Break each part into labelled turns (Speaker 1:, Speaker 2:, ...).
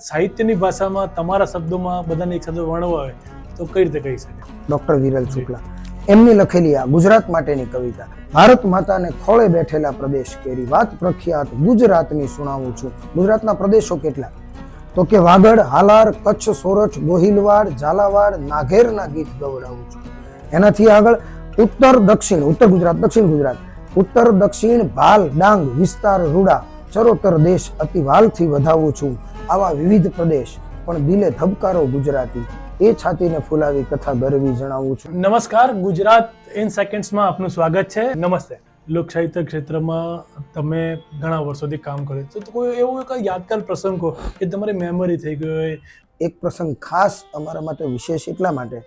Speaker 1: સાહિત્યની ભાષામાં તમારા શબ્દોમાં બધાને એક સાથે વર્ણવા હોય તો કઈ રીતે કહી શકાય?
Speaker 2: ડોક્ટર વિરલ શુક્લા એમની લખેલી આ ગુજરાત માટેની કવિતા. ભારત માતાને ખોળે બેઠેલા પ્રદેશ કેરી વાત પ્રખ્યાત ગુજરાતની સુણાવું છું. ગુજરાતના પ્રદેશો કેટલા? તો કે વાગડ, હાલાર, કચ્છ, સોરઠ, ગોહિલવાડ, ઝાલાવાડ, નાઘેરના ગીત ગવડાવું છું. એનાથી આગળ ઉત્તર દક્ષિણ, ઉત્તર ગુજરાત, દક્ષિણ ગુજરાત, ઉત્તર દક્ષિણ, ભાલ, ડાંગ, વિસ્તાર, રૂડા, ચરોતર દેશ અતિ વાલથી વધાવું છું. આવા વિવિધ પ્રદેશ પણ દિલે ધબકારો ગુજરાતી, એ છાતીને ફૂલાવી કથા ગરવી જણાવું છું.
Speaker 1: નમસ્કાર, ગુજરાત ઇન સેકન્ડ્સમાં આપનું સ્વાગત છે. નમસ્તે. લોક સાહિત્ય ક્ષેત્રમાં તમે ઘણા વર્ષોથી કામ કરો છો, તો કોઈ એવો એક યાદગાર પ્રસંગ કહો કે તમારી મેમરી થઈ ગયો હોય?
Speaker 2: એક પ્રસંગ ખાસ અમારા માટે વિશેષ એટલા માટે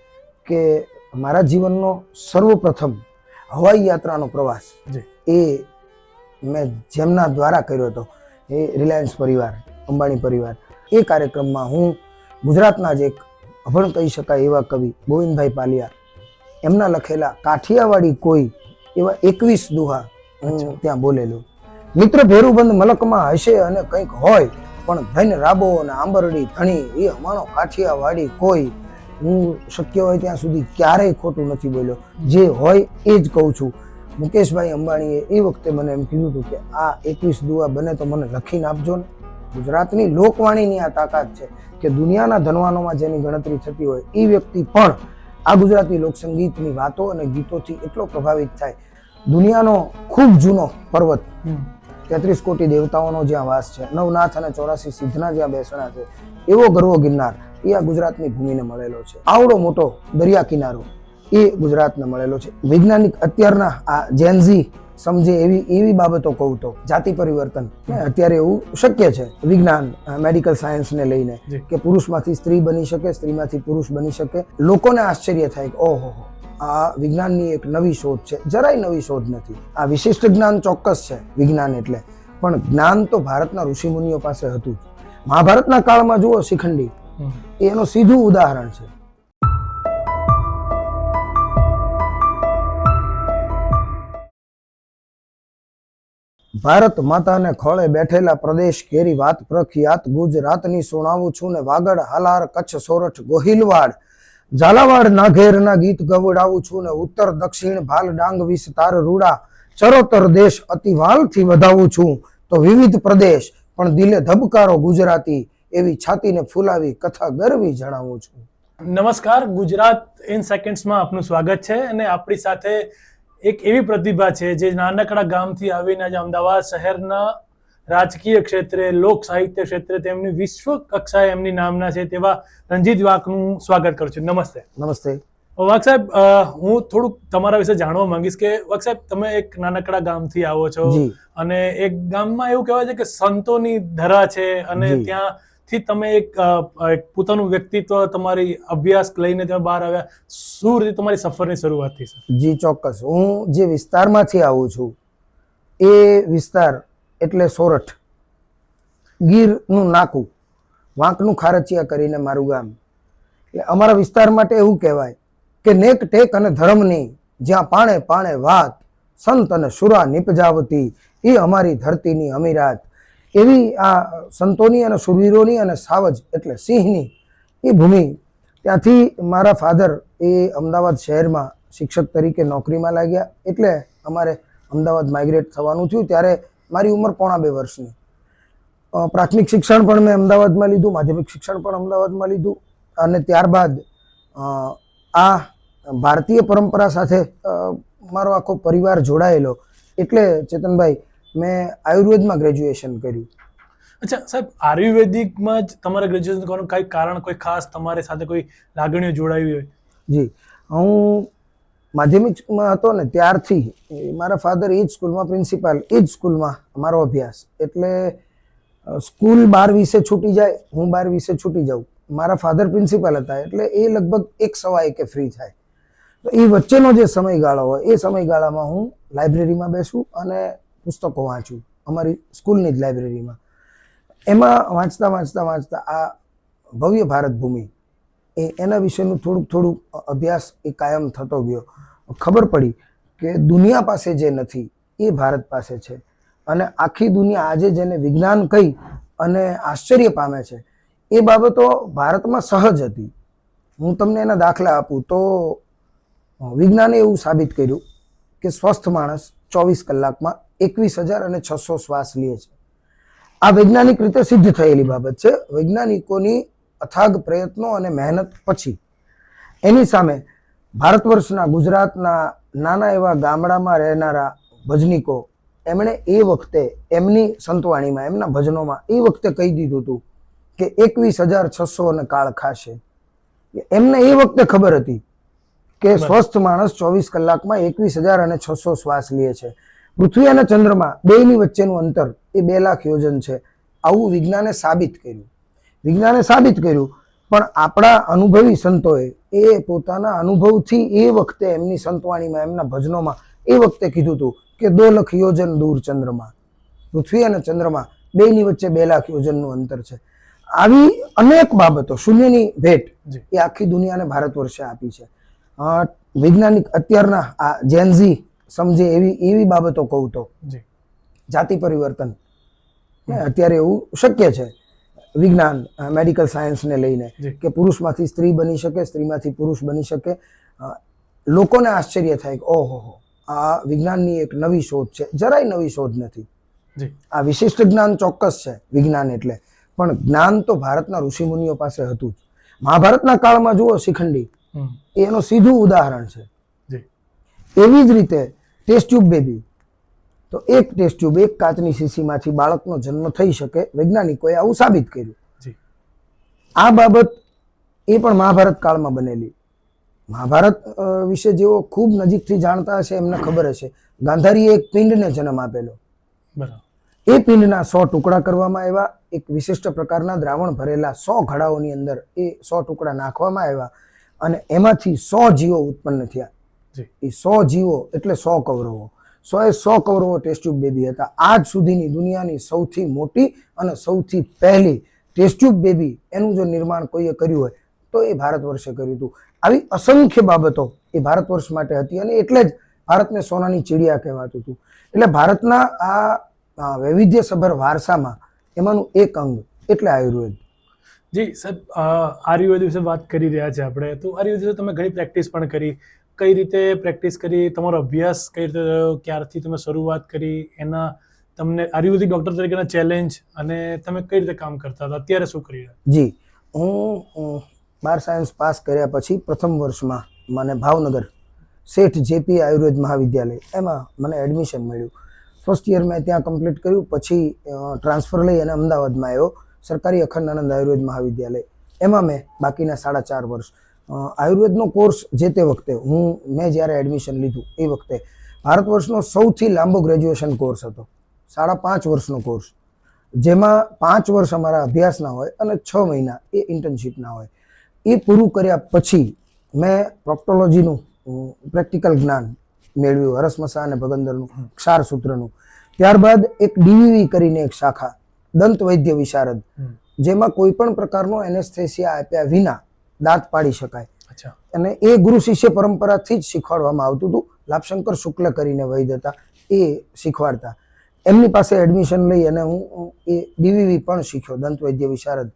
Speaker 2: કે મારા જીવનનો સર્વપ્રથમ હવાઈ યાત્રાનો પ્રવાસ એ મેં જેમના દ્વારા કર્યો હતો, એ રિલાયન્સ પરિવાર, અંબાણી પરિવાર. એ કાર્યક્રમમાં હું ગુજરાતના જ એક અભણ કહી શકાય એવા કવિ ગોવિંદભાઈ પાલિયા, એમના લખેલા કાઠિયાવાડી કોઈ એવા 21 દુહા હું ત્યાં બોલેલો. મિત્ર ભેરુબંધ મલકમાં હશે અને કંઈક હોય, પણ ધન રાબો અને આંબરડી ધણી એ અમારો કાઠિયાવાડી કોઈ. હું શક્ય હોય ત્યાં સુધી ક્યારેય ખોટું નથી બોલ્યો. જે હોય એ જ કહું છું. મુકેશભાઈ અંબાણીએ એ વખતે મને એમ કીધું હતું કે આ 21 દુઆ બને તો મને લખીને આપજો ને. ગુજરાતની લોકવાણીની આ તાકાત છે કે દુનિયાના ધનવાનોમાં જેની ગણતરી થતી હોય એ વ્યક્તિ પણ આ ગુજરાતી લોકસંગીતની વાતો અને ગીતોથી એટલો પ્રભાવિત થાય. દુનિયાનો ખૂબ જૂનો પર્વત, 33 કોટી દેવતાઓનો જ્યાં વાસ છે, નવનાથ અને 84 સિદ્ધના જ્યાં બેસણા છે, એવો ગરવો ગિરનાર એ આ ગુજરાતની ભૂમિને મળેલો છે. આવડો મોટો દરિયા કિનારો એ ગુજરાતને મળેલો છે. વૈજ્ઞાનિક અત્યારના આ જેનઝી સમજે એવી બાબતો કહું તો જાતિ પરિવર્તન અત્યારે એવું શક્ય છે, વિજ્ઞાન મેડિકલ સાયન્સને લઈને, કે પુરુષમાંથી સ્ત્રી બની શકે, સ્ત્રીમાંથી પુરુષ બની શકે. લોકોને આશ્ચર્ય થાય કે ઓહો, આ વિજ્ઞાનની એક નવી શોધ છે. જરાય નવી શોધ નથી. આ વિશિષ્ટ જ્ઞાન ચોક્કસ છે વિજ્ઞાન એટલે, પણ જ્ઞાન તો ભારતના ઋષિમુનિઓ પાસે હતું. મહાભારતના કાળમાં જુઓ, શિખંડી એનું સીધું ઉદાહરણ છે. ભારત માતાને ખોળે બેઠેલા પ્રદેશ કેરી વાત પ્રખ્યાત ગુજરાતની સુણાવું છું ને વાગડ, હાલાર, કચ્છ, સોરઠ, ગોહિલવાડ, ઝાલાવાડ, નાઘેરના ગીત ગવડાવું છું ને ઉત્તર દક્ષિણ, ભાલ, ડાંગ, વિસ્તાર, રૂડા, ચરોતર દેશ અતિ વાલથી વધાવું છું. તો વિવિધ પ્રદેશ પણ દિલે ધબકારો ગુજરાતી, એવી છાતીને ફૂલાવી કથા ગરવી જણાવું છું.
Speaker 1: નમસ્કાર, ગુજરાત ઇન સેકન્ડ્સમાં આપનું સ્વાગત છે. અને આપણી સાથે એક એવી પ્રતિભા છે જે નાનકડા ગામથી આવીને આજે અમદાવાદ શહેરના રાજકીય ક્ષેત્રે, લોક સાહિત્ય ક્ષેત્રે તેમની વિશ્વ કક્ષાએ એમની નામના છે, તેવા રંજીત વાઘનું સ્વાગત કરું છું. નમસ્તે.
Speaker 2: નમસ્તે.
Speaker 1: વાઘ સાહેબ, હું થોડુંક તમારા વિશે જાણવા માંગીશ કે વાઘ સાહેબ, તમે એક નાનકડા ગામથી આવો છો અને એક ગામમાં એવું કહેવાય છે કે સંતોની ધરા છે, અને ત્યાંથી તમે એક પોતાનું વ્યક્તિત્વ, તમારી અભ્યાસ લઈને તમે બહાર આવ્યા. શું રીતે તમારી સફરની શરૂઆત થઈ?
Speaker 2: જી ચોક્કસ. હું જે વિસ્તારમાંથી આવું છું એ વિસ્તાર એટલે સોરઠ, ગીરનું નાકું, વાંકનું ખારચિયા કરીને મારું ગામ. એટલે અમારા વિસ્તાર માટે એવું કહેવાય કે નેક ટેક અને ધર્મની જ્યાં પાણે પાણે વાત, સંત અને શુરા નિપજાવતી, એ અમારી ધરતીની અમીરાત. એવી આ સંતોની અને શુરવીરોની અને સાવજ એટલે સિંહની એ ભૂમિ. ત્યાંથી મારા ફાધર એ અમદાવાદ શહેરમાં શિક્ષક તરીકે નોકરીમાં લાગ્યા. એટલે અમારે અમદાવાદ માઇગ્રેટ થવાનું થયું. ત્યારે મારી ઉંમર 2.5 વર્ષની. પ્રાથમિક શિક્ષણ પણ મેં અમદાવાદમાં લીધું, માધ્યમિક શિક્ષણ પણ અમદાવાદમાં લીધું. અને ત્યારબાદ આ ભારતીય પરંપરા સાથે મારો આખો પરિવાર જોડાયેલો. એટલે ચેતનભાઈ, મેં આયુર્વેદમાં ગ્રેજ્યુએશન કર્યું.
Speaker 1: અચ્છા સાહેબ, આયુર્વેદિકમાં જ તમારે ગ્રેજ્યુએશન કરવાનું કઈ કારણ, કોઈ ખાસ તમારી સાથે કોઈ લાગણીઓ જોડાવી હોય?
Speaker 2: જી, હું માધ્યમિકમાં હતો ને ત્યારથી મારા ફાધર એ જ સ્કૂલમાં પ્રિન્સિપાલ, એ જ સ્કૂલમાં મારો અભ્યાસ. એટલે સ્કૂલ 12:20 છૂટી જાય, હું 12:20 છૂટી જાઉં. મારા ફાધર પ્રિન્સિપાલ હતા એટલે એ લગભગ 1:15 ફ્રી થાય. તો એ વચ્ચેનો જે સમયગાળો હોય એ સમયગાળામાં હું લાઇબ્રેરીમાં બેસું અને પુસ્તકો વાંચું, અમારી સ્કૂલની જ લાઇબ્રેરીમાં. એમાં વાંચતા આ ભવ્ય ભારત ભૂમિ એના વિશેનું થોડુંક અભ્યાસ એ કાયમ થતો ગયો. ખબર પડી કે દુનિયા પાસે જે નથી એ ભારત પાસે છે. અને આખી દુનિયા આજે જેને વિજ્ઞાન કહી અને આશ્ચર્ય પામે છે એ બાબતો ભારતમાં સહજ હતી. હું તમને એના દાખલા આપું તો વિજ્ઞાને એવું સાબિત કર્યું કે સ્વસ્થ માણસ 24 કલાકમાં 21,600 શ્વાસ લે છે. આ વૈજ્ઞાનિક રીતે સિદ્ધ થયેલી બાબત છે. વૈજ્ઞાનિકોની અથાગ પ્રયત્નો અને મહેનત પછી એની સામે ભારત વર્ષના ગુજરાતના નાના એવા ગામડામાં રહેનારા ભજનીકો એમણે એ વખતે એમની સંતવાણીમાં એમના ભજનોમાં એ વખતે કહી દીધું હતું કે 21,600 ને કાળ ખાશે. એમને એ વખતે ખબર હતી કે સ્વસ્થ માણસ 24 કલાકમાં 21,600 શ્વાસ લે છે. પૃથ્વી અને ચંદ્રમાં બેની વચ્ચેનું અંતર એ 2 લાખ યોજન છે. આવું વિજ્ઞાને સાબિત કર્યું. પણ આપણા અનુભવી સંતોએ એ પોતાના અનુભવથી એ વખતે એમની સંતવાણીમાં એમના ભજનોમાં એ વખતે કીધું હતું કે 2 લાખ યોજન દૂર ચંદ્રમાં, પૃથ્વી અને ચંદ્રમાં બેની વચ્ચે 2 લાખ યોજનનું અંતર છે. આવી અનેક બાબતો, શૂન્યની ભેટ એ આખી દુનિયાને ભારત વર્ષે આપી છે. વૈજ્ઞાનિક અત્યારના આ જેનઝી સમજે એવી બાબતો કહું તો જાતિ પરિવર્તન અત્યારે એવું શક્ય છે. વિજ્ઞાન મેડિકલ સાયન્સને લઈને કે પુરુષમાંથી સ્ત્રી બની શકે, સ્ત્રીમાંથી પુરુષ બની શકે. લોકોને આશ્ચર્ય થાય કે ઓહો આ વિજ્ઞાનની એક નવી શોધ છે. જરાય નવી શોધ નથી. આ વિશિષ્ટ જ્ઞાન ચોક્કસ છે વિજ્ઞાન એટલે, પણ જ્ઞાન તો ભારતના ઋષિમુનિઓ પાસે હતું જ. મહાભારતના કાળમાં જુઓ શિખંડી, એનું સીધું ઉદાહરણ છે. એવી જ રીતે ટેસ્ટ ટ્યુબ બેબી, તો એક ટેસ્ટ ટ્યુબ, એક કાચની શીશીમાંથી બાળકનો જન્મ થઈ શકે. વૈજ્ઞાનિકોએ આવું સાબિત કર્યું. આ બાબત એ પણ મહાભારત કાળમાં બનેલી. મહાભારત વિશે જેઓ ખૂબ નજીકથી જાણતા હશે એમને ખબર હશે, ગાંધારીએ એક પિંડને જન્મ આપેલો. એ પિંડના 100 ટુકડા કરવામાં આવ્યા. એક વિશિષ્ટ પ્રકારના દ્રાવણ ભરેલા 100 ઘડાઓની અંદર એ 100 ટુકડા નાખવામાં આવ્યા અને એમાંથી 100 જીવો ઉત્પન્ન થયા. એ 100 જીવો એટલે 100 કૌરવો. 100 કૌરવો ટેસ્ટ ટ્યુબ બેબી હતા. આજ સુધીની દુનિયાની સૌથી મોટી અને સૌથી પહેલી ટેસ્ટ ટ્યુબ બેબી એનું જો નિર્માણ કોઈએ કર્યું હોય તો એ ભારત વર્ષે કર્યું હતું. આવી અસંખ્ય બાબતો એ ભારત વર્ષ માટે હતી અને એટલે જ ભારતને સોનાની ચીડિયા કહેવાતું હતું. એટલે ભારતના આ વૈવિધ્યસભર વારસામાં એમાંનું એક અંગ એટલે આયુર્વેદ.
Speaker 1: જી સાહેબ, આયુર્વેદ વિશે વાત કરી રહ્યા છે આપણે, તો આયુર્વેદ વિશે તમે ઘણી પ્રેક્ટિસ પણ કરી. કઈ રીતે પ્રેક્ટિસ કરી, તમારો અભ્યાસ કઈ રીતે થયો, ક્યારથી તમે શરૂઆત કરી, એના તમને આયુર્વેદિક ડોક્ટર તરીકેના ચેલેન્જ અને તમે કઈ રીતે કામ કરતા હતા, અત્યારે શું કરી રહ્યા?
Speaker 2: જી, હું 12 સાયન્સ પાસ કર્યા પછી પ્રથમ વર્ષમાં મને ભાવનગર શેઠ જેપી આયુર્વેદ મહાવિદ્યાલય એમાં મને એડમિશન મળ્યું. ફર્સ્ટ યર મેં ત્યાં કમ્પ્લીટ કર્યું. પછી ટ્રાન્સફર લઈ અને અમદાવાદમાં આવ્યો સરકારી અખંડાનંદ આયુર્વેદ મહાવિદ્યાલય. એમાં મેં બાકીના 4.5 વર્ષ આયુર્વેદનો કોર્સ જે તે વખતે મેં જ્યારે એડમિશન લીધું એ વખતે ભારત વર્ષનો સૌથી લાંબો ગ્રેજ્યુએશન કોર્સ હતો. 5.5 વર્ષનો કોર્સ, જેમાં 5 વર્ષ અમારા અભ્યાસના હોય અને 6 મહિના એ ઇન્ટર્નશીપના હોય. એ પૂરું કર્યા પછી મેં પ્રોક્ટોલોજીનું પ્રેક્ટિકલ જ્ઞાન મેળવ્યું, હરસમસા અને ભગંદરનું, ક્ષારસૂત્રનું. ત્યારબાદ એક ડીવીવી કરીને એક શાખા, દંત વૈદ્ય વિશારદ, જેમાં કોઈ પણ પ્રકારનો એનેસ્થેસિયા આપ્યા વિના દાંત પાડી શકાય. અને એ ગુરુ શિષ્ય પરંપરાથી જ શીખવાડવામાં આવતું હતું. લાભશંકર શુક્લ કરીને વૈદ્ય હતા, એ શીખવાડતા. એમની પાસે એડમિશન લઈ અને હું એ ડીવીવી પણ શીખ્યો, દંત વૈદ્ય વિશારદ.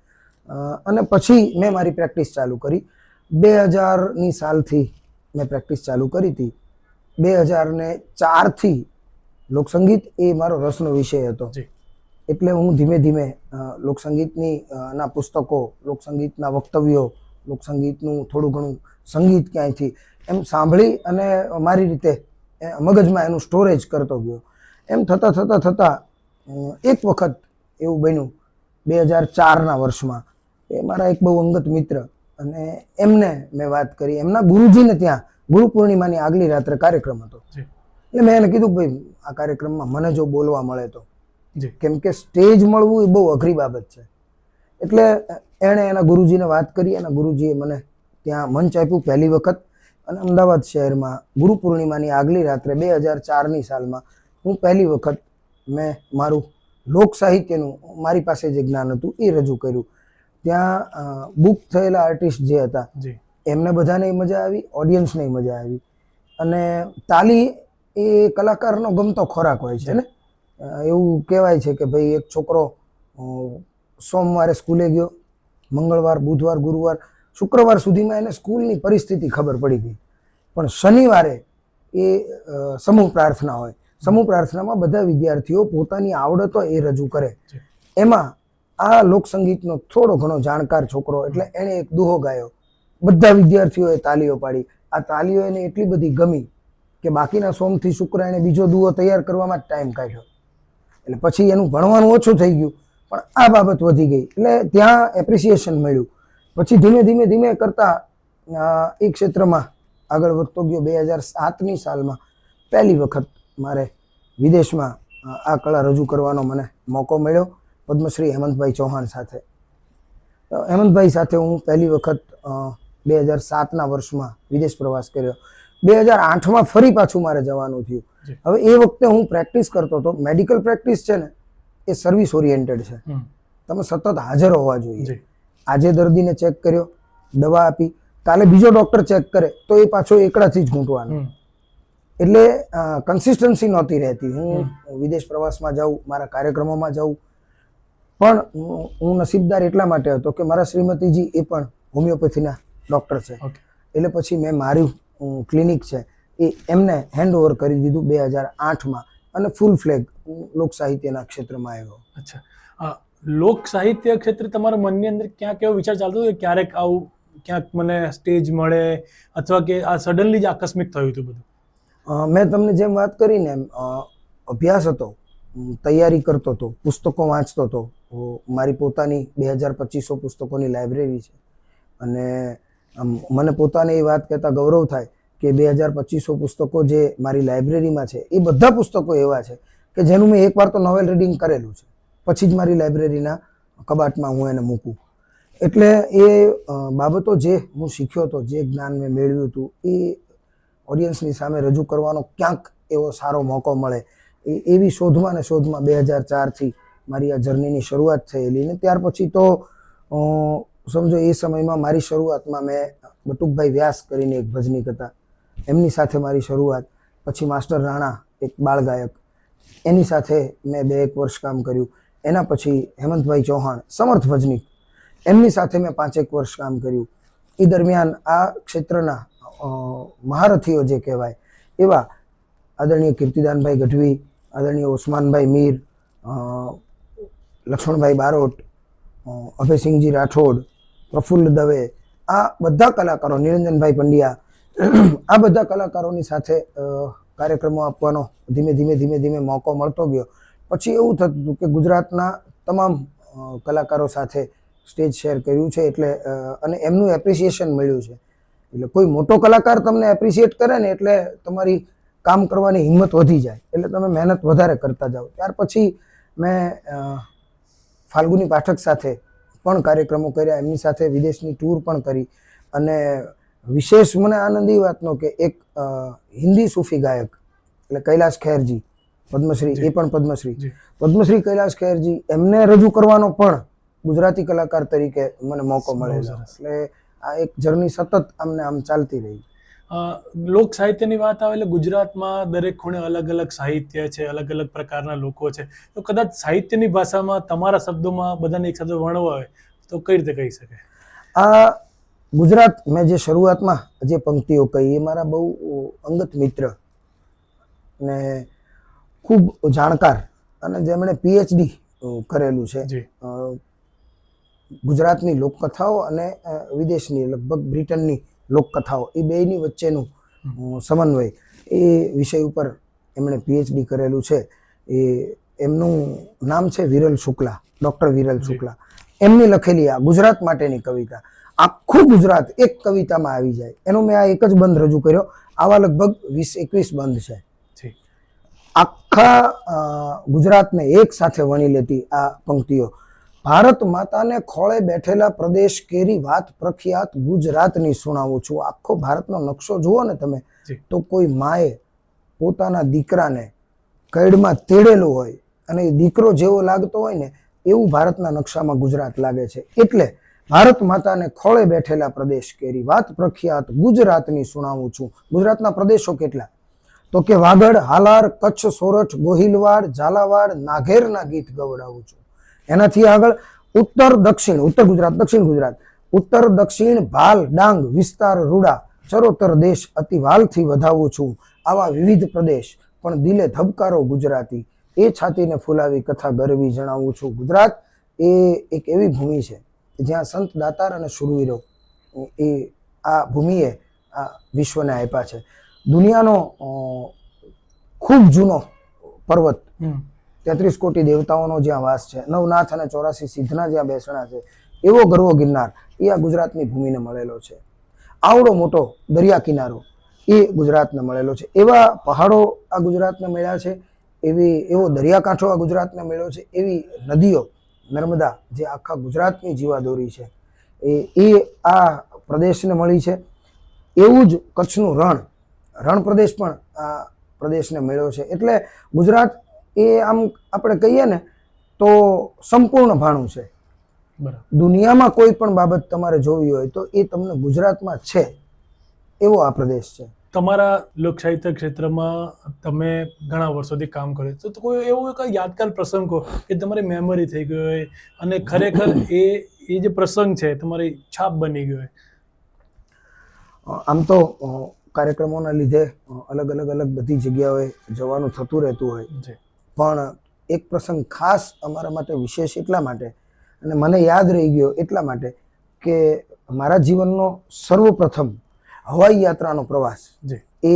Speaker 2: અને પછી મેં મારી પ્રેક્ટિસ ચાલુ કરી. 2000ની સાલથી મેં પ્રેક્ટિસ ચાલુ કરી હતી. 2004થી લોકસંગીત એ મારો રસનો વિષય હતો. એટલે હું ધીમે ધીમે લોકસંગીતની ના પુસ્તકો, લોકસંગીતના વક્તવ્યો, લોકસંગીતનું થોડું ઘણું સંગીત ક્યાંયથી એમ સાંભળી અને મારી રીતે મગજમાં એનું સ્ટોરેજ કરતો ગયો. એમ થતાં એક વખત એવું બન્યું 2004ના વર્ષમાં, એ મારા એક બહુ અંગત મિત્ર અને એમને મેં વાત કરી. એમના ગુરુજીને ત્યાં ગુરુ પૂર્ણિમાની આગલી રાત્રે કાર્યક્રમ હતો. એટલે મેં એને કીધું કે ભાઈ આ કાર્યક્રમમાં મને જો બોલવા મળે તો, કેમ કે સ્ટેજ મળવું એ બહુ અઘરી બાબત છે. એટલે એણે એના ગુરુજીને વાત કરી અને ગુરુજીએ મને ત્યાં મંચ આપ્યું પહેલી વખત. અને અમદાવાદ શહેરમાં ગુરુ પૂર્ણિમાની આગલી રાત્રે 2004ની સાલમાં હું પહેલી વખત મેં મારું લોક સાહિત્યનું મારી પાસે જે જ્ઞાન હતું એ રજૂ કર્યું. ત્યાં બુક થયેલા આર્ટિસ્ટ જે હતા એમને બધાને મજા આવી, ઓડિયન્સને મજા આવી. અને તાલી એ કલાકારનો ગમતો ખોરાક હોય છે ને. એવું કહેવાય છે કે ભાઈ એક છોકરો સોમવારે સ્કૂલે ગયો, મંગળવાર, બુધવાર, ગુરુવાર, શુક્રવાર સુધીમાં એને સ્કૂલની પરિસ્થિતિ ખબર પડી ગઈ. પણ શનિવારે એ સમૂહ પ્રાર્થના હોય. સમૂહ પ્રાર્થનામાં બધા વિદ્યાર્થીઓ પોતાની આવડતો એ રજૂ કરે. એમાં આ લોકસંગીતનો થોડો ઘણો જાણકાર છોકરો એટલે એણે એક દુહો ગાયો. બધા વિદ્યાર્થીઓએ તાલીઓ પાડી. આ તાલીઓ એને એટલી બધી ગમી કે બાકીના સોમથી શુક્ર એને બીજો દુહો તૈયાર કરવામાં જ ટાઈમ કાઢ્યો. એટલે પછી એનું ભણવાનું ઓછું થઈ ગયું, પણ આ બાબત વધી ગઈ એટલે ત્યાં એપ્રિસિએશન મળ્યું. પછી ધીમે ધીમે ધીમે કરતાં એ ક્ષેત્રમાં આગળ વધતો ગયો. 2007ની સાલમાં પહેલી વખત મારે વિદેશમાં આ કળા રજૂ કરવાનો મને મોકો મળ્યો પદ્મશ્રી હેમંતભાઈ ચૌહાણ સાથે. હેમંતભાઈ સાથે હું પહેલી વખત 2007ના વર્ષમાં વિદેશ પ્રવાસ કર્યો. 2008માં ફરી પાછું મારે જવાનું થયું. હવે એ વખતે હું પ્રેક્ટિસ કરતો હતો. મેડિકલ પ્રેક્ટિસ છે ને એ સર્વિસ ઓરિએન્ટેડ છે. તમે સતત હાજર હોવા જોઈએ. આજે દર્દીને ચેક કર્યો, દવા આપી, કાલે બીજો ડોક્ટર ચેક કરે તો એ પાછો એકડાથી જ ઘૂંટવાનો. એટલે કન્સિસ્ટન્સી નહોતી રહેતી. હું વિદેશ પ્રવાસમાં જાઉં, મારા કાર્યક્રમોમાં જાઉં, પણ હું નસીબદાર એટલા માટે હતો કે મારા શ્રીમતીજી એ પણ હોમિયોપેથીના ડૉક્ટર છે. એટલે પછી મેં મારું ક્લિનિક છે એ એમને હેન્ડ ઓવર કરી દીધું 2008માં અને ફૂલ ફ્લેગ લોક સાહિત્યના ક્ષેત્રમાં આવ્યો.
Speaker 1: અચ્છા, લોક સાહિત્ય ક્ષેત્રે તમારા મનની અંદર ક્યાંક એવો વિચાર ચાલતો હતો કે ક્યારેક આવું ક્યાંક મને સ્ટેજ મળે અથવા કે આ સડનલી જ આકસ્મિક થયું હતું બધું?
Speaker 2: મેં તમને જેમ વાત કરીને એમ અભ્યાસ હતો, તૈયારી કરતો હતો, પુસ્તકો વાંચતો હતો. મારી પોતાની 2250 પુસ્તકોની લાઇબ્રેરી છે અને મને પોતાને એ વાત કહેતા ગૌરવ થાય કે 2250 પુસ્તકો જે મારી લાઇબ્રેરીમાં છે એ બધા પુસ્તકો એવા છે કે જેનું મેં એકવાર તો નોવેલ રીડિંગ કરેલું છે, પછી જ મારી લાઇબ્રેરીના કબાટમાં હું એને મૂકું. એટલે એ બાબતો જે હું શીખ્યો હતો, જે જ્ઞાન મેં મેળવ્યું હતું એ ઓડિયન્સની સામે રજૂ કરવાનો ક્યાંક એવો સારો મોકો મળે એવી શોધમાં 2004થી મારી આ જર્નીની શરૂઆત થયેલી. ને ત્યાર પછી તો સમજો એ સમયમાં મારી શરૂઆતમાં મેં બટુકભાઈ વ્યાસ કરીને એક ભજનીક હતા, એમની સાથે મારી શરૂઆત. પછી માસ્ટર રાણા એક બાળ ગાયક, એની સાથે મેં 2-1 વર્ષ કામ કર્યું. એના પછી હેમંતભાઈ ચૌહાણ સમર્થ ભજનીક, એમની સાથે મેં 5-1 વર્ષ કામ કર્યું. એ દરમિયાન આ ક્ષેત્રના મહારથીઓ જે કહેવાય એવા આદરણીય કીર્તિદાનભાઈ ગઢવી, આદરણીય ઓસમાનભાઈ મીર, લક્ષ્મણભાઈ બારોટ, અભયસિંહજી રાઠોડ, પ્રફુલ્લ દવે, આ બધા કલાકારો, નિરંજનભાઈ પંડ્યા, આ બધા કલાકારોની સાથે કાર્યક્રમો આપવાનો ધીમે ધીમે મોકો મળતો ગયો. પછી એવું થતું હતું કે ગુજરાતના તમામ કલાકારો સાથે સ્ટેજ શેર કર્યું છે એટલે અને એમનું એપ્રિસિએશન મળ્યું છે. એટલે કોઈ મોટો કલાકાર તમને એપ્રિશિએટ કરે ને એટલે તમારી કામ કરવાની હિંમત વધી જાય, એટલે તમે મહેનત વધારે કરતા જાઓ. ત્યાર પછી મેં ફાલ્ગુની પાઠક સાથે પણ કાર્યક્રમો કર્યા, એમની સાથે વિદેશની ટૂર પણ કરી. અને વિશેષ મને આનંદ એ વાતનો કે એક હિન્દી સૂફી ગાયક એટલે કૈલાશ ખેરજી, પદ્મશ્રી, એ પણ પદ્મશ્રી કૈલાશ ખેરજી, એમને રજૂ કરવાનો પણ ગુજરાતી કલાકાર તરીકે મને મોકો મળેલો. એટલે આ એક જર્ની સતત આમને આમ ચાલતી રહી.
Speaker 1: લોક સાહિત્યની વાત આવે એટલે ગુજરાતમાં દરેક ખૂણે અલગ અલગ સાહિત્ય છે, અલગ અલગ પ્રકારના લોકો છે. તો કદાચ સાહિત્યની ભાષામાં તમારા શબ્દોમાં બધાને એક સાથે વર્ણવા હોય તો કઈ રીતે કહી શકાય?
Speaker 2: આ ગુજરાત, મેં જે શરૂઆતમાં જે પંક્તિઓ કહી એ મારા બહુ અંગત મિત્ર ને ખૂબ જાણકાર અને જેમણે PhD કરેલું છે ગુજરાતની લોકકથાઓ અને વિદેશની લગભગ બ્રિટનની લોકકથાઓ, એ બેયની વચ્ચેનું સમન્વય, એ વિષય ઉપર એમણે PhD કરેલું છે. એ એમનું નામ છે વિરલ શુક્લા, ડૉક્ટર વિરલ શુક્લા. એમની લખેલી આ ગુજરાત માટેની કવિતા, આખું ગુજરાત એક કવિતામાં આવી જાય એનો મેં આ એક જ બંધ રજૂ કર્યો. આવા લગભગ 20-21 બંધ છે. આખા ગુજરાતને એક સાથે વણી લેતી આ પંક્તિઓ. ભારત માતાને ખોળે બેઠેલા પ્રદેશ કેરી વાત પ્રખ્યાત ગુજરાતની સુણાવું છું. આખો ભારતનો નકશો જુઓ ને તમે તો કોઈ માએ પોતાના દીકરાને કૈડમાં તેડેલો હોય અને એ દીકરો જેવો લાગતો હોય ને એવું ભારતના નકશામાં ગુજરાત લાગે છે. એટલે ભારત માતાને ખોળે બેઠેલા પ્રદેશ કેરી વાત પ્રખ્યાત ગુજરાતની સુણાવું છું. ગુજરાતના પ્રદેશો કેટલા? તો કે વાગડ, હાલાર, કચ્છ, સોરઠ, ગોહિલવાડ, ઝાલાવાડ, નાઘેરના ગીત ગવડાવું છું. એનાથી આગળ ઉત્તર દક્ષિણ, ઉત્તર ગુજરાત, દક્ષિણ ગુજરાત, ઉત્તર દક્ષિણ ભાલ ડાંગ વિસ્તાર રૂડા, ચરોતર દેશ અતિ વાલથી વધાવું છું, આવા વિવિધ પ્રદેશ પણ દિલે ધબકારો ગુજરાતી, એ છાતીને ફૂલાવી કથા ગરવી જણાવું છું. ગુજરાત એ એક એવી ભૂમિ છે જ્યાં સંત દાતાર અને શૂરવીરો એ આ ભૂમિએ આ વિશ્વને આપ્યા છે. દુનિયાનો ખૂબ જૂનો પર્વત, 33 કોટી દેવતાઓનો જ્યાં વાસ છે, નવનાથ અને 84 સિદ્ધના જ્યાં બેસણા છે, એવો ગરવો ગિરનાર એ આ ગુજરાતની ભૂમિને મળેલો છે. આવડો મોટો દરિયા કિનારો એ ગુજરાતને મળેલો છે. એવા પહાડો આ ગુજરાતને મળ્યા છે, એવો દરિયાકાંઠો આ ગુજરાતને મળ્યો છે, એવી નદીઓ નર્મદા જે આખા ગુજરાતની જીવાદોરી છે એ આ પ્રદેશને મળી છે. એવું જ કચ્છનું રણ પ્રદેશ પણ આ પ્રદેશને મળ્યો છે. એટલે ગુજરાત એ આમ આપણે કહીએ ને તો સંપૂર્ણ ભાણું છે. દુનિયામાં કોઈ પણ બાબત તમારે જોવી હોય તો એ તમને ગુજરાતમાં છે, એવો આ પ્રદેશ છે.
Speaker 1: તમારા લોક સાહિત્ય ક્ષેત્રમાં તમે ઘણા વર્ષોથી કામ કર્યું, તો કોઈ એવો કોઈ યાદગાર પ્રસંગ કહો કે તમારી મેમરી થઈ ગઈ હોય અને ખરેખર એ જે પ્રસંગ છે તમારી છાપ બની ગયો હોય?
Speaker 2: આમ તો કાર્યક્રમોના લીધે અલગ અલગ બધી જગ્યાએ જવાનું થતું રહેતું હોય, પણ એક પ્રસંગ ખાસ અમારા માટે વિશેષ એટલા માટે અને મને યાદ રહી ગયો એટલા માટે કે મારા જીવનનો સર્વપ્રથમ હવાઈ યાત્રાનો પ્રવાસ એ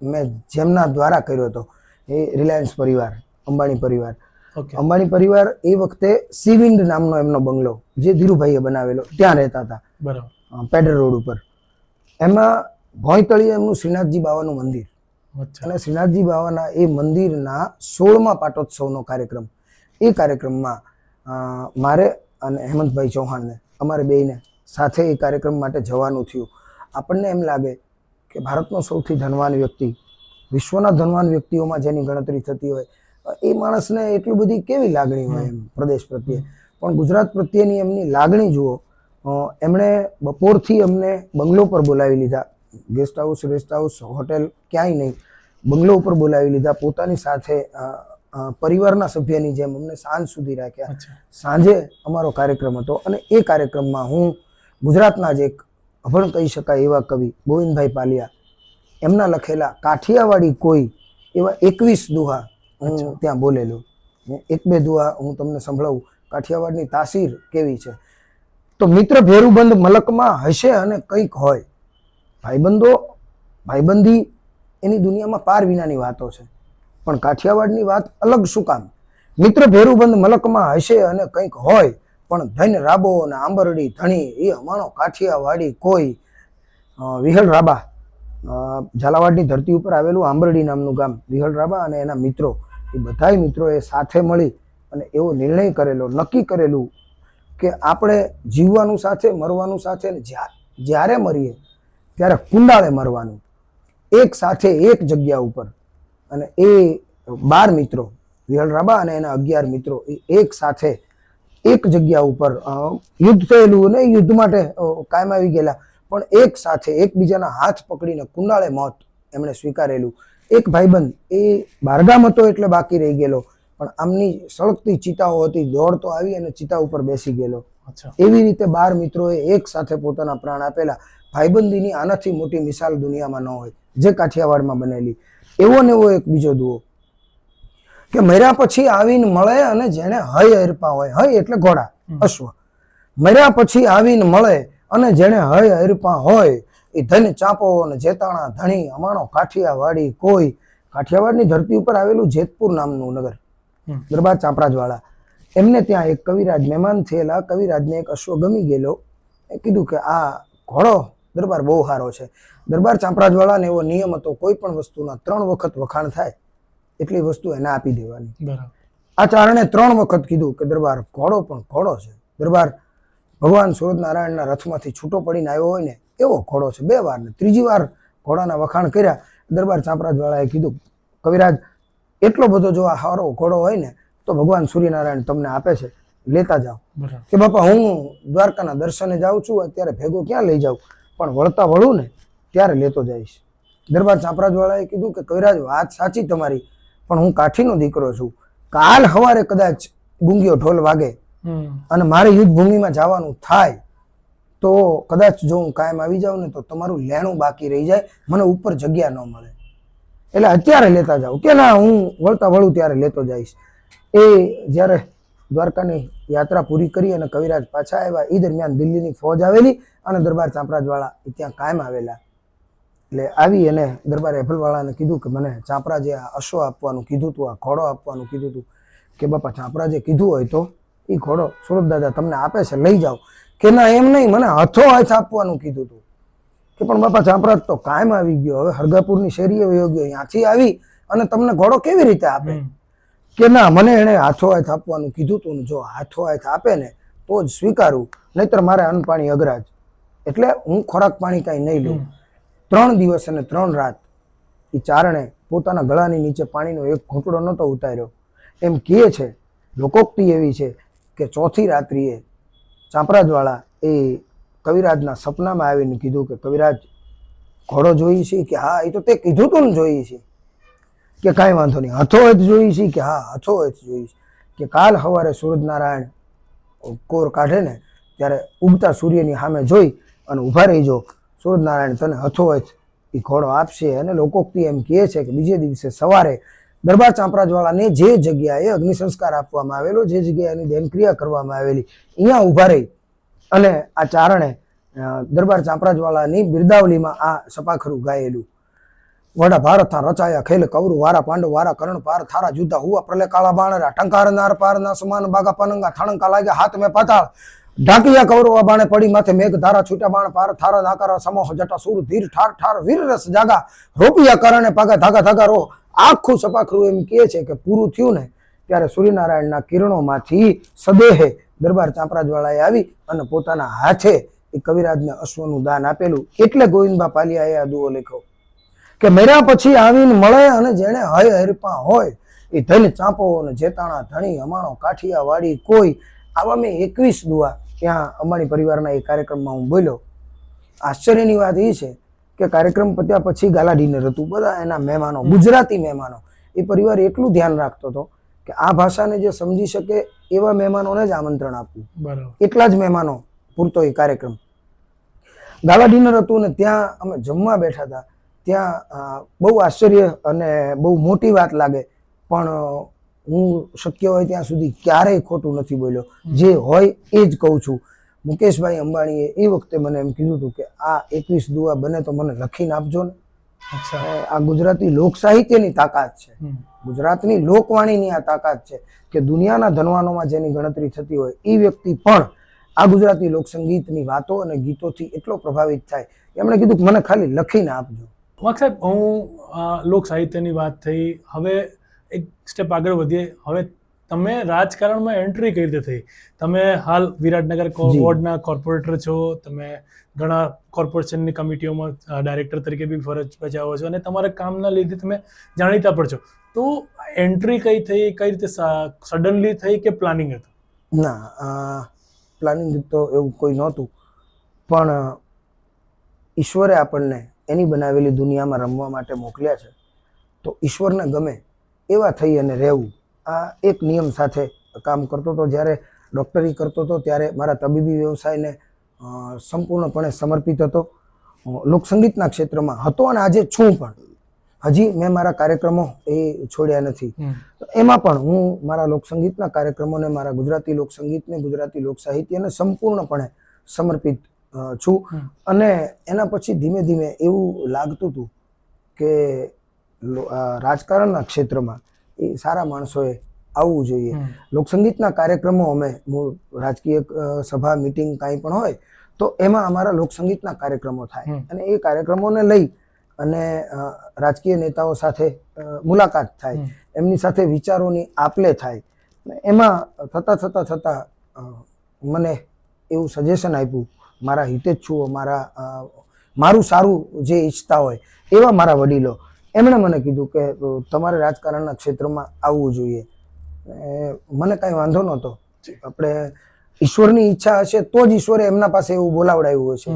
Speaker 2: મેં જેમના દ્વારા કર્યો હતો, એ રિલાયન્સ પરિવાર, અંબાણી પરિવાર. અંબાણી પરિવાર એ વખતે સીવિન્ડ નામનો એમનો બંગલો જે ધીરુભાઈએ બનાવેલો, ત્યાં રહેતા હતા, પેડર રોડ ઉપર. એમાં ભોંયતળીએ એમનું શ્રીનાથજી બાવાનું મંદિર, અને શ્રીનાથજી બાવાના એ મંદિરના 16મા પાટોત્સવનો કાર્યક્રમ, એ કાર્યક્રમમાં મારે અને હેમંતભાઈ ચૌહાણને, અમારે બેયને સાથે એ કાર્યક્રમ માટે જવાનું થયું. આપણને એમ લાગે કે ભારતનો સૌથી ધનવાન વ્યક્તિ, વિશ્વના ધનવાન વ્યક્તિઓમાં જેની ગણતરી થતી હોય, એ માણસને એટલી બધી કેવી લાગણી હોય એમ પ્રદેશ પ્રત્યે, પણ ગુજરાત પ્રત્યેની એમની લાગણી જુઓ. એમણે બપોરથી અમને બંગલો પર બોલાવી લીધા, guest house, rest house, hotel ક્યાંય નહીં, બંગલો ઉપર બોલાવી લીધા. પોતાની સાથે પરિવારના સભ્યની જેમ અમને સાંજ સુધી રાખ્યા. સાંજે અમારો કાર્યક્રમ હતો અને એ કાર્યક્રમમાં હું ગુજરાતના જ એક અભણ કહી શકાય એવા કવિ ગોવિંદભાઈ પાલિયા, એમના લખેલા કાઠિયાવાડી કોઈ એવા 21 દુહા હું ત્યાં બોલેલો. 1-2 દુહા હું તમને સંભળાવું. કાઠિયાવાડની તાસીર કેવી છે તો મિત્ર ભેરુબંધ મલકમાં હશે અને કંઈક હોય. ભાઈબંધી એની દુનિયામાં પાર વિનાની વાતો છે, પણ કાઠિયાવાડની વાત અલગ શું કામ? મિત્ર ભેરુબંધ મલકમાં હશે અને કંઈક હોય, પણ ધન રાબો અને આંબરડી ધણી એ અમારો કાઠિયાવાડી કોઈ. વિહળ રાબા, ઝાલાવાડની ધરતી ઉપર આવેલું આંબરડી નામનું ગામ, વિહળ રાબા અને એના મિત્રો, એ બધાય મિત્રોએ સાથે મળી અને એવો નિર્ણય કરેલો, નક્કી કરેલું કે આપણે જીવવાનું સાથે, મરવાનું સાથે, અને જ્યારે મરીએ ત્યારે કુંડાળે મરવાનું, એક સાથે એક જગ્યા ઉપર. અને એ 12 મિત્રો, વિહળ રાબા અને એના 11 મિત્રો એ એક સાથે એક જગ્યા ઉપર યુદ્ધ થયેલું અને યુદ્ધ માટે કાયમ આવી ગયેલા, પણ એક સાથે એકબીજાના હાથ પકડીને કુંડાળે મોત એમણે સ્વીકારેલું. એક ભાઈબંધ એ બહારગામ હતો એટલે બાકી રહી ગયેલો, પણ આમની સળગતી ચિતાઓ હતી, દોડતો આવી અને ચિતા ઉપર બેસી ગયેલો. એવી રીતે 12 મિત્રોએ એક સાથે પોતાના પ્રાણ આપેલા. ભાઈબંધીની આનાથી મોટી મિસાલ દુનિયામાં ન હોય જે કાઠિયાવાડમાં બનેલી. એવો ને એવો એક બીજો દુઓ કે મર્યા પછી આવીને મળે અને જેને હય અર્પા હોય, હય એટલે ઘોડા, અશ્વ, મર્યા પછી આવીને મળે અને જેને હય અર્પા હોય, એ ધન ચાંપો અને જેતાણા ધણી અમારો કાઠિયાવાડી કોઈ. કાઠિયાવાડની ધરતી ઉપર આવેલું જેતપુર નામનું નગર, દરબાર ચાંપરાજવાળા, એમને ત્યાં એક કવિરાજ મહેમાન થયેલા. કવિરાજને એક અશ્વ ગમી ગયેલો. એ કીધું કે આ ઘોડો દરબાર બહુ સારો છે. દરબાર ચાંપરાજવાળાને એવો નિયમ હતો, કોઈ પણ વસ્તુના 3 વખત વખાણ થાય એટલી વસ્તુ એને આપી દેવાની. આ ચારણે 3 વખત કીધું કે દરબાર ઘોડો પણ ઘોડો છે, દરબાર ભગવાન સૂરજનારાયણના રથમાંથી છૂટો પડીને આવ્યો હોય ને એવો ઘોડો છે. 2 વાર ને 3જી વાર ઘોડાના વખાણ કર્યા. દરબાર ચાંપરાજવાળાએ કીધું કવિરાજ એટલો બધો જો આ સારો ઘોડો હોય ને તો ભગવાન સૂર્યનારાયણ તમને આપે છે, લેતા જાઓ. કે બાપા હું દ્વારકાના દર્શને જાઉં છું, અત્યારે ભેગો ક્યાં લઈ જાઉં, પણ વળતા વળું ને ત્યારે લેતો જઈશ. દરબાર ચાંપરાજવાળાએ કીધું કે કવિરાજ વાત સાચી તમારી, પણ હું કાઠીનો દીકરો છું, કાલ સવારે કદાચ ગુંગીયો ઢોલ વાગે અને મારે યુદ્ધ ભૂમિમાં જવાનું થાય તો કદાચ જો હું કાયમ આવી જાઉં ને તો તમારું લેણું બાકી રહી જાય, મને ઉપર જગ્યા ન મળે, એટલે અત્યારે લેતા જાઉં કે ના હું વળતા વળું ત્યારે લેતો જઈશ. એ જ્યારે દ્વારકાની યાત્રા પૂરી કરી અને કવિરાજ પાછા આવ્યા એ દરમિયાન દિલ્હીની ફોજ આવેલી અને દરબાર ચાંપરાજવાળા ત્યાં કાયમ આવેલા. એટલે આવી અને દરબાર એફલવાળાને કીધું કે મને ચાંપરાજે આ અશ્વ આપવાનું કીધું હતું, આ ઘોડો આપવાનું કીધું હતું. કે બાપા ચાંપરાજે કીધું હોય તો એ ઘોડો સુરત દાદા તમને આપે છે, લઈ જાઓ. કે ના એમ નહીં, મને હાથો હાથ આપવાનું કીધું હતું. કે પણ બાપા ચાંપરાજ તો કાયમ આવી ગયો, હવે હરગાપુરની શેરીએ વયો ગયો, ત્યાંથી આવી અને તમને ઘોડો કેવી રીતે આપે? કે ના મને એને હાથો હાથ આપવાનું કીધું હતું ને જો હાથો હાથ આપે ને તો જ સ્વીકારું, નહીતર મારે અન્ન પાણી અઘરા જ, એટલે હું ખોરાક પાણી કાંઈ નહીં લઉં. 3 દિવસ અને 3 રાત એ ચારણે પોતાના ગળાની નીચે પાણીનો એક ઘૂંટડો નહોતો ઉતાર્યો. એમ કહે છે, લોકોક્તિ એવી છે કે 4થી રાત્રિએ ચાંપરાજવાળા એ કવિરાજના સપનામાં આવીને કીધું કે કવિરાજ ઘોડો જોઈ છે? કે હા. એ તો તે કીધું તું ને જોઈ છે. કે કાંઈ વાંધો નહીં. હથો હથ જોઈ છે? કે હા હથો હથ જોઈ છે. કે કાલ સવારે સૂરજનારાયણ કોર કાઢે ને ત્યારે ઉગતા સૂર્યની સામે જોઈ અને ઊભા રહીજો, સૂરજનારાયણ તને હથો હથ એ ઘોડો આપશે. અને લોકોક્તિ એમ કહે છે કે બીજે દિવસે સવારે દરબાર ચાંપરાજવાળાને જે જગ્યાએ અગ્નિ સંસ્કાર આપવામાં આવેલો, જે જગ્યાએ એની દહનક્રિયા કરવામાં આવેલી, અહીંયા ઊભા રહી અને આ ચારણે દરબાર ચાંપરાજવાળાની બિરદાવલીમાં આ સપાખરું ગાયેલું. વડા ભારત રચાયા ખેલ કૌરવ વારા પાંડવ વારા કરણ પાર થારા જુદ્ધા હુઆ પ્રલય કાળા બાણરા ટંકાર નાર પાર ના સમાન બાગા પનંગા થણકા લાગ્યા હાથ મેં પાતાળ ઢાંકિયા કૌરવા બાણે પડી માથે મેઘ ધારા છૂટા બાણ પાર થારા નાકારા સમોહ જટા સુર ધીર ઠાર ઠાર વીર રસ જાગા રોપિયા કરણે પાગા ધાગા ધાગા રો. આખું સપાખરું એમ કહે છે કે પૂરું થયું ને ત્યારે સૂર્યનારાયણના કિરણોમાંથી સદેહે દરબાર ચાંપરાજવાળાએ આવી અને પોતાના હાથે એ કવિરાજને અશ્વનું દાન આપેલું. એટલે ગોવિંદબા પાલિયાએ આ દુઓ લખ્યો કે મર્યા પછી આવીને મળે અને જેણે હય હરપા હોય એ ધન ચાંપો અને જેતાણા ધણી અમાણો કાઠિયાવાડી કોઈ. આવા મેં 21 દુઆ ત્યાં અંબાણી પરિવારના એ કાર્યક્રમમાં હું બોલ્યો. આશ્ચર્યની વાત એ છે કે કાર્યક્રમ પત્યા પછી ગાલા ડિનર હતું, બધા એના મહેમાનો ગુજરાતી મહેમાનો. એ પરિવાર એટલું ધ્યાન રાખતો હતો કે આ ભાષાને જે સમજી શકે એવા મહેમાનોને જ આમંત્રણ આપવું, એટલા જ મહેમાનો પૂરતો એ કાર્યક્રમ. ગાલા ડિનર હતું ને ત્યાં અમે જમવા બેઠા હતા. ત્યાં બહુ આશ્ચર્ય અને બહુ મોટી વાત લાગે પણ હું શક્ય હોય ત્યાં સુધી ક્યારેય ખોટું નથી બોલ્યો. જે હોય એ જ કહું છું. મુકેશભાઈ અંબાણીએ એ વખતે મને એમ કીધું હતું કે આ 21 દુઆ બને તો મને લખીને આપજો ને. આ ગુજરાતી લોક સાહિત્યની તાકાત છે, ગુજરાતની લોકવાણીની આ તાકાત છે કે દુનિયાના ધનવાનોમાં જેની ગણતરી થતી હોય એ વ્યક્તિ પણ આ ગુજરાતી લોકસંગીતની વાતો અને ગીતોથી એટલો પ્રભાવિત થાય. એમણે કીધું કે મને ખાલી લખીને આપજો.
Speaker 1: સાહેબ, હું લોક સાહિત્યની વાત થઈ, હવે એક સ્ટેપ આગળ વધીએ. હવે તમે રાજકારણમાં એન્ટ્રી કઈ રીતે થઈ? તમે હાલ વિરાટનગર વોર્ડના કોર્પોરેટર છો, તમે ઘણા કોર્પોરેશનની કમિટીઓમાં ડાયરેક્ટર તરીકે બી ફરજ બજાવો છો અને તમારા કામના લીધે તમે જાણીતા પણ છો. તો એન્ટ્રી કઈ થઈ, કઈ રીતે સડનલી થઈ કે પ્લાનિંગ હતું?
Speaker 2: ના, પ્લાનિંગ તો એવું કોઈ નહોતું, પણ ઈશ્વરે આપણને એની બનાવેલી દુનિયામાં રમવા માટે મોકલ્યા છે તો ઈશ્વરને ગમે એવા થઈ અને રહેવું. આ એક નિયમ સાથે કામ કરતો હતો. જ્યારે ડૉક્ટરી કરતો હતો ત્યારે મારા તબીબી વ્યવસાયને સંપૂર્ણપણે સમર્પિત હતો. લોકસંગીતના ક્ષેત્રમાં હતો અને આજે છું પણ. હજી મેં મારા કાર્યક્રમો એ છોડ્યા નથી. એમાં પણ હું મારા લોકસંગીતના કાર્યક્રમોને, મારા ગુજરાતી લોકસંગીતને, ગુજરાતી લોક સાહિત્યને સંપૂર્ણપણે સમર્પિત છું. અને એના પછી ધીમે ધીમે એવું લાગતું હતું કે રાજકારણના ક્ષેત્રમાં એ સારા માણસોએ આવવું જોઈએ. લોકસંગીતના કાર્યક્રમો અમે રાજકીય સભા મિટિંગ કાંઈ પણ હોય તો એમાં અમારા લોકસંગીતના કાર્યક્રમો થાય અને એ કાર્યક્રમોને લઈ અને રાજકીય નેતાઓ સાથે મુલાકાત થાય, એમની સાથે વિચારોની આપલે થાય. એમાં થતાં મને એવું સજેશન આપ્યું મારા હિતેચ્છુઓ, મારું સારું જે ઈચ્છતા હોય એવા મારા વડીલો, એમણે મને કીધું કે તમારે રાજકારણના ક્ષેત્રમાં આવવું જોઈએ. મને કાંઈ વાંધો નહોતો. આપણે ઈશ્વરની ઈચ્છા હશે તો જ ઈશ્વરે એમના પાસે એવું બોલાવડાવ્યું હશે.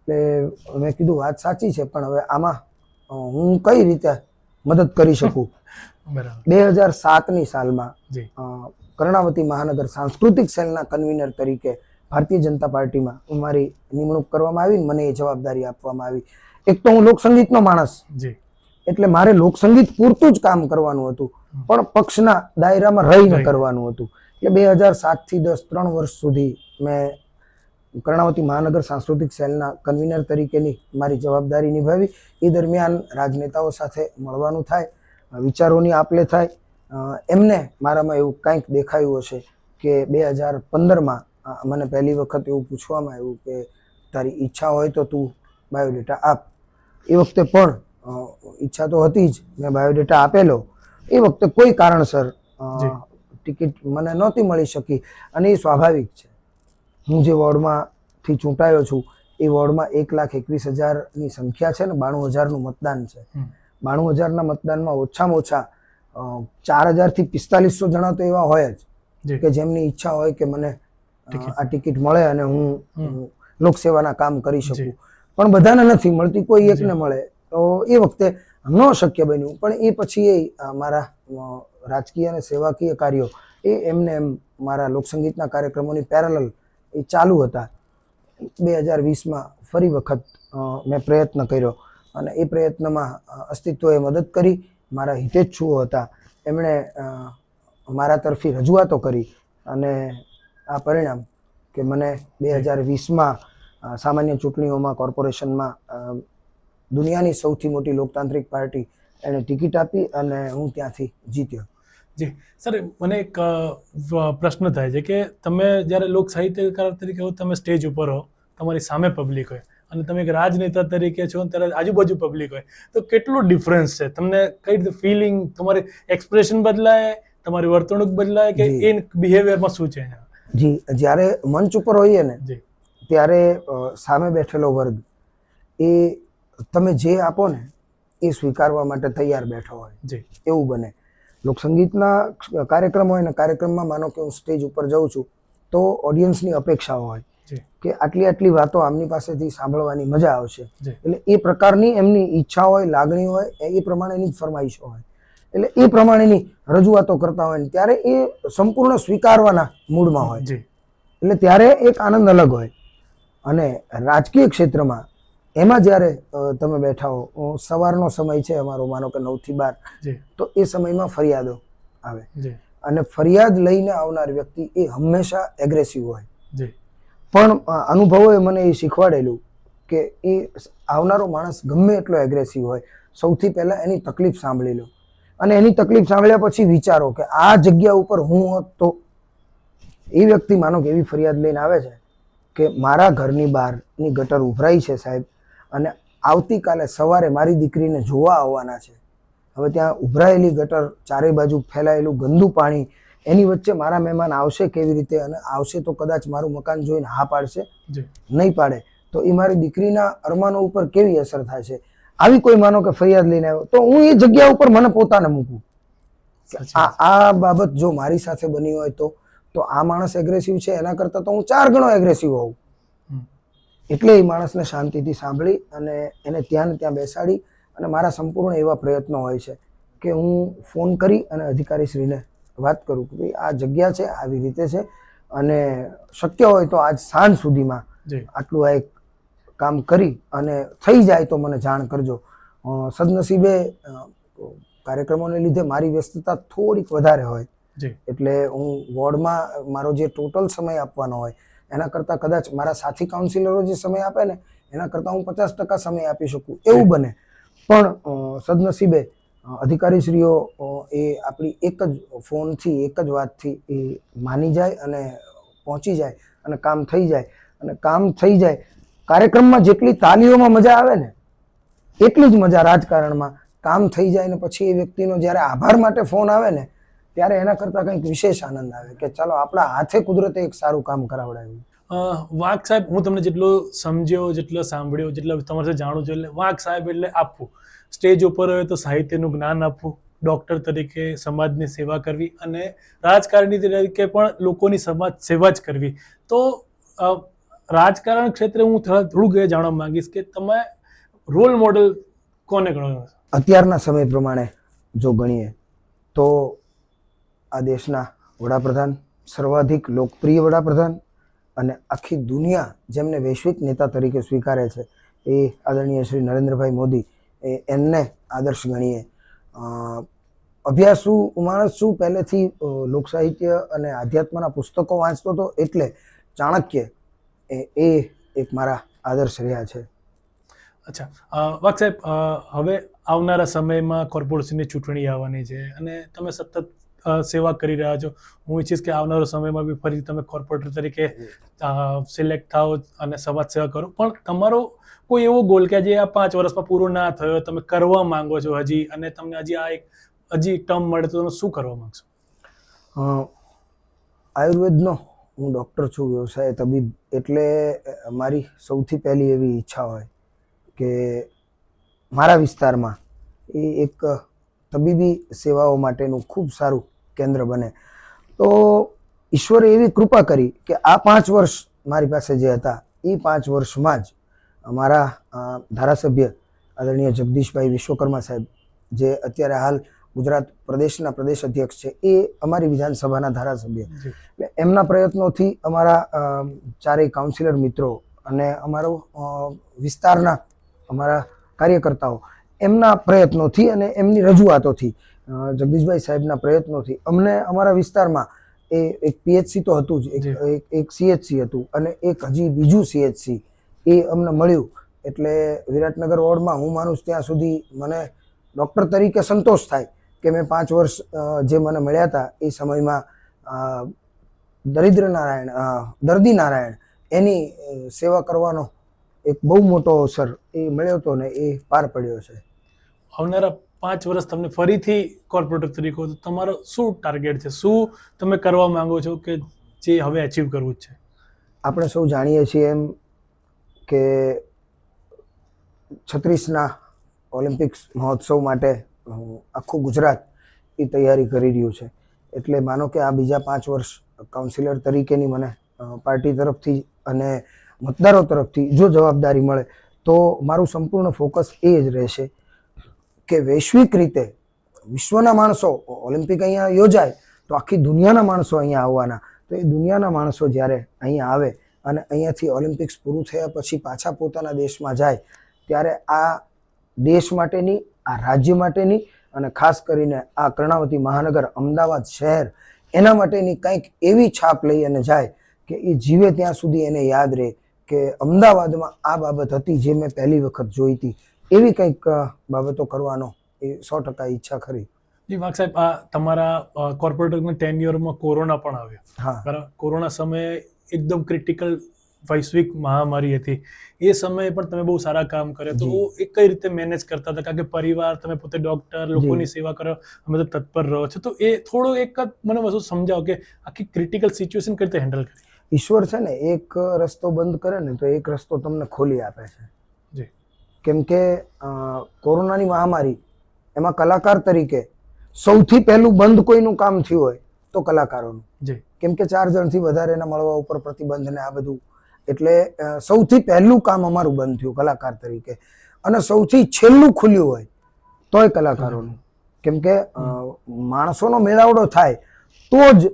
Speaker 2: એટલે મેં કીધું વાત સાચી છે, પણ હવે આમાં હું કઈ રીતે મદદ કરી શકું. 2007ની સાલમાં કર્ણાવતી મહાનગર સાંસ્કૃતિક સેલના કન્વીનર તરીકે ભારતીય જનતા પાર્ટીમાં મારી નિમણૂક કરવામાં આવી, મને એ જવાબદારી આપવામાં આવી. એક તો હું લોકસંગીતનો માણસ, એટલે મારે લોકસંગીત પૂરતું જ કામ કરવાનું હતું, પણ પક્ષના દાયરામાં રહીને કરવાનું હતું. એટલે 2007 થી 10 3 વર્ષ સુધી મેં કર્ણાવતી મહાનગર સાંસ્કૃતિક સેલના કન્વીનર તરીકેની મારી જવાબદારી નિભાવી. એ દરમિયાન રાજનેતાઓ સાથે મળવાનું થાય, વિચારોની આપ-લે થાય. એમને મારામાં એવું કંઈક દેખાયું હશે કે 2015માં મને પહેલી વખત એવું પૂછવામાં આવ્યું કે તારી ઈચ્છા હોય તો તું બાયોડેટા આપ. એ વખતે પણ ઈચ્છા તો હતી જ, મેં બાયોડેટા આપેલો. એ વખતે કોઈ કારણસર ટિકિટ મને નહોતી મળી શકી, અને એ સ્વાભાવિક છે. હું જે વોર્ડમાંથી ચૂંટાયો છું એ વોર્ડમાં 1,21,000ની સંખ્યા છે ને 92,000નું મતદાન છે. 92,000ના મતદાનમાં ઓછામાં ઓછા 4,000 થી 4,500 જણા તો એવા હોય જ કે જેમની ઈચ્છા હોય કે મને આ ટિકિટ મળે અને હું લોકસેવાના કામ કરી શકું, પણ બધાને નથી મળતી, કોઈ એકને મળે. તો એ વખતે ન શક્ય બન્યું. પણ એ પછી એ મારા રાજકીય અને સેવાકીય કાર્યો એમને એમ મારા લોકસંગીતના કાર્યક્રમોની પેરેલલ એ ચાલુ હતા. 2020માં ફરી વખત મેં પ્રયત્ન કર્યો, અને એ પ્રયત્નમાં અસ્તિત્વએ મદદ કરી. મારા હિતેચ્છુઓ હતા, એમણે મારા તરફી રજૂઆતો કરી, અને આ પરિણામ કે મને 2020માં સામાન્ય ચૂંટણીઓમાં કોર્પોરેશનમાં દુનિયાની સૌથી મોટી લોકતાંત્રિક પાર્ટી એણે ટિકિટ આપી, અને હું ત્યાંથી જીત્યો.
Speaker 1: જી સર, મને એક પ્રશ્ન થાય છે કે તમે જ્યારે લોક સાહિત્યકાર તરીકે હો, તમે સ્ટેજ ઉપર હો, તમારી સામે પબ્લિક હોય, અને તમે એક રાજનેતા તરીકે છો ત્યારે આજુબાજુ પબ્લિક હોય, તો કેટલું ડિફરન્સ છે? તમને કઈ રીતે ફિલિંગ, તમારી એક્સપ્રેશન બદલાય, તમારી વર્તણૂક બદલાય, કે એ બિહેવિયરમાં શું છે?
Speaker 2: જી, જ્યારે મંચ ઉપર હોઈએ ને ત્યારે સામે બેઠેલો વર્ગ એ તમે જે આપો ને એ સ્વીકારવા માટે તૈયાર બેઠો હોય, એવું બને. લોકસંગીતના કાર્યક્રમ હોય ને, કાર્યક્રમમાં માનો કે હું સ્ટેજ ઉપર જાઉં છું તો ઓડિયન્સની અપેક્ષાઓ હોય કે આટલી આટલી વાતો આમની પાસેથી સાંભળવાની મજા આવશે. એટલે એ પ્રકારની એમની ઈચ્છા હોય, લાગણી હોય, એ પ્રમાણેની જ ફરમાઈશો હોય, એટલે એ પ્રમાણેની રજૂઆતો કરતા હોય ને ત્યારે એ સંપૂર્ણ સ્વીકારવાના મૂડમાં હોય. એટલે ત્યારે એક આનંદ અલગ હોય. અને રાજકીય ક્ષેત્રમાં એમાં જ્યારે તમે બેઠા હો, સવારનો સમય છે અમારો, માનો કે 9 થી 12, તો એ સમયમાં ફરિયાદો આવે, અને ફરિયાદ લઈને આવનાર વ્યક્તિ એ હંમેશા એગ્રેસિવ હોય. પણ અનુભવોએ મને એ શીખવાડેલું કે એ આવનારો માણસ ગમે એટલો એગ્રેસિવ હોય, સૌથી પહેલાં એની તકલીફ સાંભળી લો, અને એની તકલીફ સાંભળ્યા પછી વિચારો કે આ જગ્યા ઉપર હું હોત તો. એ વ્યક્તિ માનો કે એવી ફરિયાદ લઈને આવે છે કે મારા ઘરની બહારની ગટર ઉભરાઈ છે સાહેબ, અને આવતીકાલે સવારે મારી દીકરીને જોવા આવવાના છે. હવે ત્યાં ઉભરાયેલી ગટર, ચારે બાજુ ફેલાયેલું ગંદુ પાણી, એની વચ્ચે મારા મહેમાન આવશે કેવી રીતે? અને આવશે તો કદાચ મારું મકાન જોઈને હા પાડશે, નહીં પાડે તો એ મારી દીકરીના અરમાનો ઉપર કેવી અસર થાય છે? આવી કોઈ માનો કે ફરિયાદ લઈને આવ્યો, તો હું એ જગ્યા ઉપર મને પોતાને મૂકું. આ બાબત જો મારી સાથે બની હોય તો આ માણસ એગ્રેસિવ છે, એના કરતાં તો હું 4 ગણો એગ્રેસિવ હોઉં. એટલે એ માણસને શાંતિથી સાંભળી અને એને ત્યાં ને ત્યાં બેસાડી, અને મારા સંપૂર્ણ એવા પ્રયત્નો હોય છે કે હું ફોન કરી અને અધિકારીશ્રીને વાત કરું કે ભાઈ આ જગ્યા છે, આવી રીતે છે, અને શક્ય હોય તો આજ સાંજ સુધીમાં આટલું આ એક કામ કરી અને થઈ જાય તો મને જાણ કરજો. સદનસીબે કાર્યક્રમોને લીધે મારી વ્યસ્તતા થોડીક વધારે હોય, એટલે હું વોર્ડમાં મારો જે ટોટલ સમય આપવાનો હોય એના કરતાં કદાચ મારા સાથી કાઉન્સિલરો જે સમય આપે ને એના કરતાં હું 50% સમય આપી શકું, એવું બને. પણ સદનસીબે અધિકારીશ્રીઓ એ આપણી એક જ ફોનથી, એક જ વાતથી એ માની જાય અને પહોંચી જાય, અને કામ થઈ જાય. અને કામ થઈ જાય, કાર્યક્રમમાં જેટલી તાલીઓમાં મજા આવે ને એટલી જ મજા રાજકારણમાં કામ થઈ જાય ને પછી એ વ્યક્તિનો જ્યારે આભાર માટે ફોન આવે ને ત્યારે એના કરતાં કંઈક વિશેષ આનંદ આવે કે ચાલો આપણા હાથે કુદરતે એક સારું કામ કરાવડાવ્યું.
Speaker 1: વાઘ સાહેબ, હું તમને જેટલો સમજ્યો, જેટલો સાંભળ્યો, જેટલો તમારે જાણું છું, એટલે વાઘ સાહેબ એટલે આપવું, સ્ટેજ ઉપર હોય તો સાહિત્યનું જ્ઞાન આપવું, ડૉક્ટર તરીકે સમાજની સેવા કરવી, અને રાજકારણી તરીકે પણ લોકોની સમાજ સેવા જ કરવી. તો રાજકારણ ક્ષેત્રે હું થોડુંક એ જાણવા માંગીશ કે તમે રોલ મોડલ કોને ગણો?
Speaker 2: અત્યારના સમય પ્રમાણે જો ગણીએ તો આ દેશના વડાપ્રધાન, સર્વાધિક લોકપ્રિય વડાપ્રધાન અને આખી દુનિયા જેમને વૈશ્વિક નેતા તરીકે સ્વીકારે છે એ આદરણીય શ્રી નરેન્દ્રભાઈ મોદી, એમને આદર્શ ગણીએ. અભ્યાસુ માણસ છું, પહેલેથી લોકસાહિત્ય અને આધ્યાત્મના પુસ્તકો વાંચતો હતો, એટલે ચાણક્ય એ એક મારા આદર્શ રહ્યા છે.
Speaker 1: અચ્છા, વાઘ સાહેબ, હવે આવનારા સમયમાં કોર્પોરેશનની ચૂંટણી આવવાની છે અને તમે સતત સેવા કરી રહ્યા છો. હું ઈચ્છીશ કે આવનારા સમયમાં બી ફરી તમે કોર્પોરેટર તરીકે સિલેક્ટ થાઓ અને સમાજ સેવા કરો. પણ તમારો કોઈ એવો ગોલ કે જે આ 5 વર્ષમાં પૂરો ના થયો, તમે કરવા માંગો છો હજી, અને તમને હજી ટર્મ મળે તો તમે શું કરવા માંગશો?
Speaker 2: આયુર્વેદનો હું ડૉક્ટર છું, વ્યવસાય તબીબ, એટલે મારી સૌથી પહેલી એવી ઈચ્છા હોય કે મારા વિસ્તારમાં એ એક તબીબી સેવાઓ માટેનું ખૂબ સારું કેન્દ્ર બને. તો ઈશ્વરે એવી કૃપા કરી કે આ 5 વર્ષ મારી પાસે જે હતા એ 5 વર્ષમાં જ અમારા ધારાસભ્ય આદરણીય જગદીશભાઈ વિશ્વકર્મા સાહેબ, જે અત્યારે હાલ ગુજરાત પ્રદેશના પ્રદેશ અધ્યક્ષ છે, એ અમારી વિધાનસભાના ધારાસભ્ય, એટલે એમના પ્રયત્નોથી અમારા ચારેય કાઉન્સિલર મિત્રો અને અમારો વિસ્તારના અમારા કાર્યકર્તાઓ, એમના પ્રયત્નોથી અને એમની રજૂઆતોથી, જગદીશભાઈ સાહેબના પ્રયત્નોથી અમને અમારા વિસ્તારમાં એક પીએચસી તો હતું જ, એક સીએચસી હતું અને એક હજી બીજું સીએચસી એ અમને મળ્યું. એટલે વિરાટનગર વોર્ડમાં હું માનું ત્યાં સુધી મને ડૉક્ટર તરીકે સંતોષ થાય કે મેં 5 વર્ષ જે મને મળ્યા હતા એ સમયમાં દર્દી નારાયણ એની સેવા કરવાનો એક બહુ મોટો અવસર એ મળ્યો હતો ને એ પાર પડ્યો છે.
Speaker 1: આવનારા 5 વર્ષ તમને ફરીથી કોર્પોરેટર તરીકે તો તમારો શું ટાર્ગેટ છે? શું તમે કરવા માંગો છો કે જે હવે અચીવ કરવું જ છે?
Speaker 2: આપણે સૌ જાણીએ છીએ એમ કે 36ના ઓલિમ્પિક્સ મહોત્સવ માટે આખું ગુજરાત એ તૈયારી કરી રહ્યું છે. એટલે માનો કે આ બીજા 5 વર્ષ કાઉન્સિલર તરીકેની મને પાર્ટી તરફથી અને મતદારો તરફથી જો જવાબદારી મળે તો મારું સંપૂર્ણ ફોકસ એ જ રહેશે કે વૈશ્વિક રીતે વિશ્વના માણસો, ઓલિમ્પિક અહીંયા યોજાય તો આખી દુનિયાના માણસો અહીંયા આવવાના, તો એ દુનિયાના માણસો જ્યારે અહીંયા આવે અને અહીંયાથી ઓલિમ્પિક્સ પૂરું થયા પછી પાછા પોતાના દેશમાં જાય, ત્યારે આ દેશ માટેની, આ રાજ્ય માટેની અને ખાસ કરીને આ કર્ણાવતી મહાનગર અમદાવાદ શહેર, એના માટેની કંઈક એવી છાપ લઈ અને જાય કે એ જીવે ત્યાં સુધી એને યાદ રહે કે અમદાવાદમાં આ બાબત હતી જે મેં પહેલી વખત જોઈ હતી. એવી કંઈક બાબતો કરવાનો એ 100% ઈચ્છા ખરી.
Speaker 1: જી વાઘ સાહેબ, આ તમારા કોર્પોરેટરના ટેન્યુઅરમાં કોરોના પણ આવ્યો.
Speaker 2: હા,
Speaker 1: બરાબર. કોરોના સમયે એકદમ ક્રિટિકલ વૈશ્વિક મહામારી હતી. એ સમયે પણ તમે બહુ સારા કામ કર્યા. તો એ કઈ રીતે મેનેજ કરતા હતા? કારણ કે પરિવાર, તમે પોતે ડોક્ટર, લોકોની સેવા કરો, અમે તો તત્પર રહો છો, તો એ થોડો એક મને વસ્તુ સમજાવો કે આખી ક્રિટિકલ સિચ્યુએશન કઈ રીતે હેન્ડલ કરી?
Speaker 2: ઈશ્વર છે ને એક રસ્તો બંધ કરે ને તો એક રસ્તો તમને ખોલી આપે છે.
Speaker 1: જી. કેમ
Speaker 2: કે કોરોનાની મહામારી એમાં કલાકાર તરીકે સૌથી પહેલું બંધ કોઈનું કામ થયું હોય તો કલાકારોનું.
Speaker 1: જી.
Speaker 2: કેમ કે 4 જણથી વધારેના મળવા ઉપર પ્રતિબંધ ને આ બધું, એટલે સૌથી પહેલું કામ અમારું બંધ થયું કલાકાર તરીકે. અને સૌથી છેલ્લું ખુલ્યું હોય તોય કલાકારોનું. કેમ કે માણસોનો મેળાવડો થાય તો જ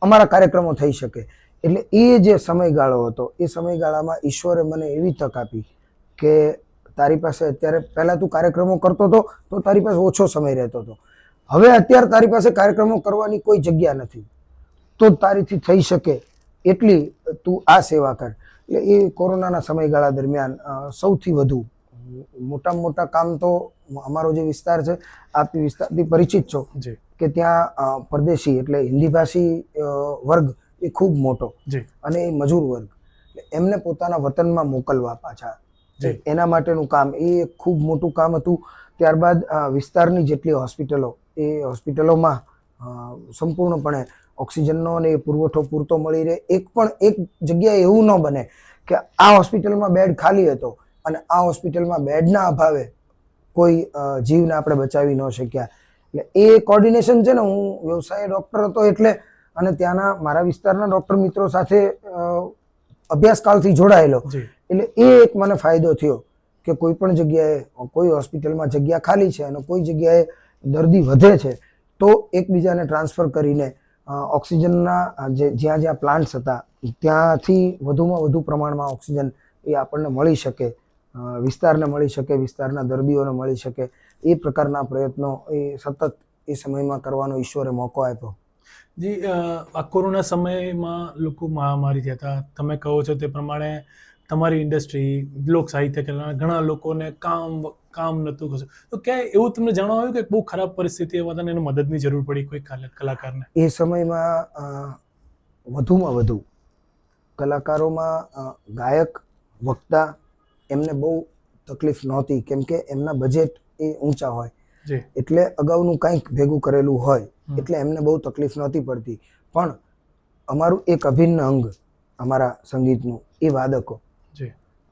Speaker 2: અમારા કાર્યક્રમો થઈ શકે. એટલે એ જે સમયગાળો હતો એ સમયગાળામાં ઈશ્વરે મને એવી તક આપી કે તારી પાસે અત્યારે, પહેલાં તું કાર્યક્રમો કરતો હતો તો તારી પાસે ઓછો સમય રહેતો હતો, હવે અત્યારે તારી પાસે કાર્યક્રમો કરવાની કોઈ જગ્યા નથી, તો તારીથી થઈ શકે એટલી તું આ સેવા કર. એટલે એ કોરોનાના સમયગાળા દરમિયાન સૌથી વધુ મોટામાં મોટા કામ તો અમારો જે વિસ્તાર છે, આપ વિસ્તારથી પરિચિત છો કે ત્યાં પરદેશી એટલે હિન્દી ભાષી વર્ગ એ ખૂબ મોટો અને એ મજૂર વર્ગ, એમને પોતાના વતનમાં મોકલવા પાછા, એના માટેનું કામ એ ખૂબ મોટું કામ હતું. ત્યારબાદ વિસ્તારની જેટલી હોસ્પિટલો, એ હોસ્પિટલોમાં સંપૂર્ણપણે ઓક્સિજનનો અને પુરવઠો પૂરતો મળી રહે. એક જગ્યાએ એવું ન બને કે આ હોસ્પિટલમાં બેડ ખાલી હતો અને આ હોસ્પિટલમાં બેડના અભાવે કોઈ જીવને આપણે બચાવી ન શક્યા. એટલે એ કોર્ડિનેશન છે ને, હું વ્યવસાય ડૉક્ટર હતો એટલે અને ત્યાંના મારા વિસ્તારના ડૉક્ટર મિત્રો સાથે અભ્યાસકાળથી જોડાયેલો, એટલે એ એક મને ફાયદો થયો કે કોઈ પણ જગ્યાએ કોઈ હોસ્પિટલમાં જગ્યા ખાલી છે અને કોઈ જગ્યાએ દર્દી વધે છે તો એકબીજાને ટ્રાન્સફર કરીને ઓક્સિજનના જ્યાં જ્યાં પ્લાન્ટ્સ હતા ત્યાંથી વધુમાં વધુ પ્રમાણમાં ઓક્સિજન એ આપણને મળી શકે, વિસ્તારને મળી શકે, વિસ્તારના દર્દીઓને મળી શકે, એ પ્રકારના પ્રયત્નો એ સતત એ સમયમાં કરવાનો ઈશ્વરે મોકો આપ્યો.
Speaker 1: જી, આ કોરોના સમયમાં લોકો મહામારી થયા હતા. તમે કહો છો તે પ્રમાણે તમારી ઇન્ડસ્ટ્રી, લોક સાહિત્ય કલા, ઘણા લોકોને કામ નહોતું કરતું. તો ક્યાંય એવું તમને જાણવા આવ્યું કે બહુ ખરાબ પરિસ્થિતિ એમાં તને એને મદદની જરૂર પડી કોઈ કલાકારને?
Speaker 2: એ સમયમાં વધુમાં વધુ કલાકારોમાં ગાયક, વક્તા એમને બહુ તકલીફ નહોતી, કેમ કે એમના બજેટ એ ઊંચા હોય, એટલે અગાઉનું કંઈક ભેગું કરેલું હોય, એટલે એમને બહુ તકલીફ નહોતી પડતી. પણ અમારું એક અભિન્ન અંગ અમારા સંગીતનું એ વાદકો,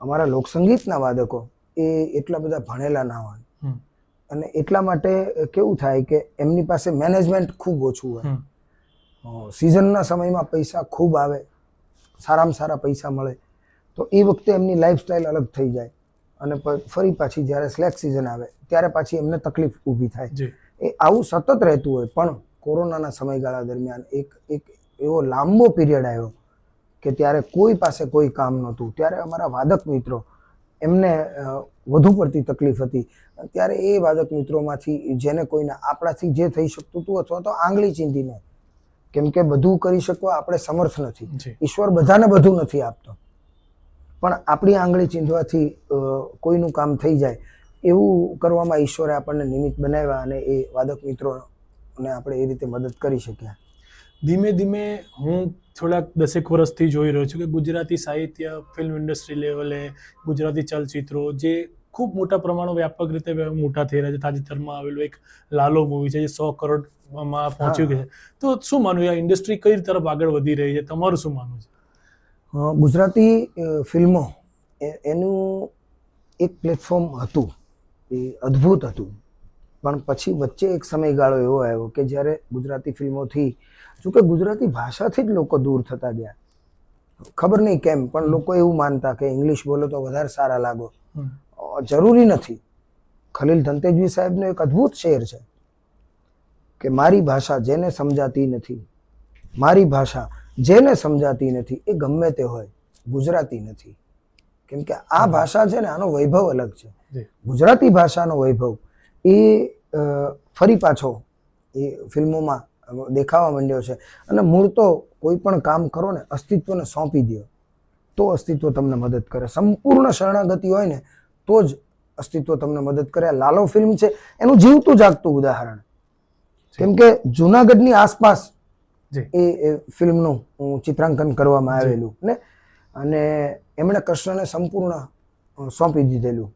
Speaker 2: અમારા લોકસંગીતના વાદકો એ એટલા બધા ભણેલા ના હોય, અને એટલા માટે કેવું થાય કે એમની પાસે મેનેજમેન્ટ ખૂબ ઓછું હોય. સિઝનના સમયમાં પૈસા ખૂબ આવે, સારામાં સારા પૈસા મળે, તો એ વખતે એમની લાઈફસ્ટાઈલ અલગ થઈ જાય, અને ફરી પાછી જ્યારે સ્લેક સિઝન આવે ત્યારે પાછી એમને તકલીફ ઊભી થાય. એ આવું સતત રહેતું હોય. પણ કોરોનાના સમયગાળા દરમિયાન એક એવો લાંબો પીરિયડ આવ્યો કે ત્યારે કોઈ પાસે કોઈ કામ નહોતું. ત્યારે અમારા વાદક મિત્રો એમને વધુ પડતી તકલીફ હતી. ત્યારે એ વાદક મિત્રોમાંથી જેને કોઈને આપણાથી જે થઈ શકતું હતું, અથવા તો આંગળી ચીંધીને, કેમ કે બધું કરી શકવા આપણે સમર્થ નથી, ઈશ્વર બધાને બધું નથી આપતો, પણ આપણી આંગળી ચીંધવાથી કોઈનું કામ થઈ જાય એવું કરવામાં ઈશ્વરે આપણને નિમિત્ત બનાવ્યા, અને એ વાદક મિત્રોને આપણે એ રીતે મદદ કરી શક્યા.
Speaker 1: ધીમે ધીમે હું થોડાક 10 વર્ષથી જોઈ રહ્યો છું કે ગુજરાતી સાહિત્ય, ફિલ્મ ઇન્ડસ્ટ્રી લેવલે ગુજરાતી ચલચિત્રો જે ખૂબ મોટા પ્રમાણમાં વ્યાપક રીતે મોટા થઈ રહ્યા છે. તાજેતરમાં આવેલું એક લાલો મૂવી છે જે 100 કરોડમાં પહોંચ્યું છે. તો શું માનવું, આ ઇન્ડસ્ટ્રી કઈ તરફ આગળ વધી રહી છે, તમારું શું માનવું છે?
Speaker 2: ગુજરાતી ફિલ્મો એનું એક પ્લેટફોર્મ હતું, એ અદ્ભુત હતું. પણ પછી વચ્ચે એક સમયગાળો એવો આવ્યો કે જ્યારે ગુજરાતી ફિલ્મોથી, જોકે ગુજરાતી ભાષાથી જ લોકો દૂર થતા ગયા, ખબર નહીં કેમ, પણ લોકો એવું માનતા કે ઇંગ્લિશ બોલો તો વધારે સારા લાગો. જરૂરી નથી. ખલીલ ધનતેજવી સાહેબનો એક અદ્ભુત શેર છે કે મારી ભાષા જેને સમજાતી નથી, મારી ભાષા જેને સમજાતી નથી, એ ગમે તે હોય, ગુજરાતી નથી. કેમ કે આ ભાષા છે ને, આનો વૈભવ અલગ છે. ગુજરાતી ભાષાનો વૈભવ એ ફરી પાછો એ ફિલ્મોમાં દેખાવા માંડ્યો છે. અને મૂળ તો કોઈ પણ કામ કરો ને, અસ્તિત્વને સોંપી દો તો અસ્તિત્વ તમને મદદ કરે. સંપૂર્ણ શરણાગતિ હોય ને તો જ અસ્તિત્વ તમને મદદ કરે. લાલો ફિલ્મ છે એનું જીવતું જાગતું ઉદાહરણ. કેમ કે જુનાગઢની આસપાસ એ ફિલ્મનું ચિત્રાંકન કરવામાં આવેલું ને, અને એમણે કૃષ્ણને સંપૂર્ણ સોંપી દીધેલું,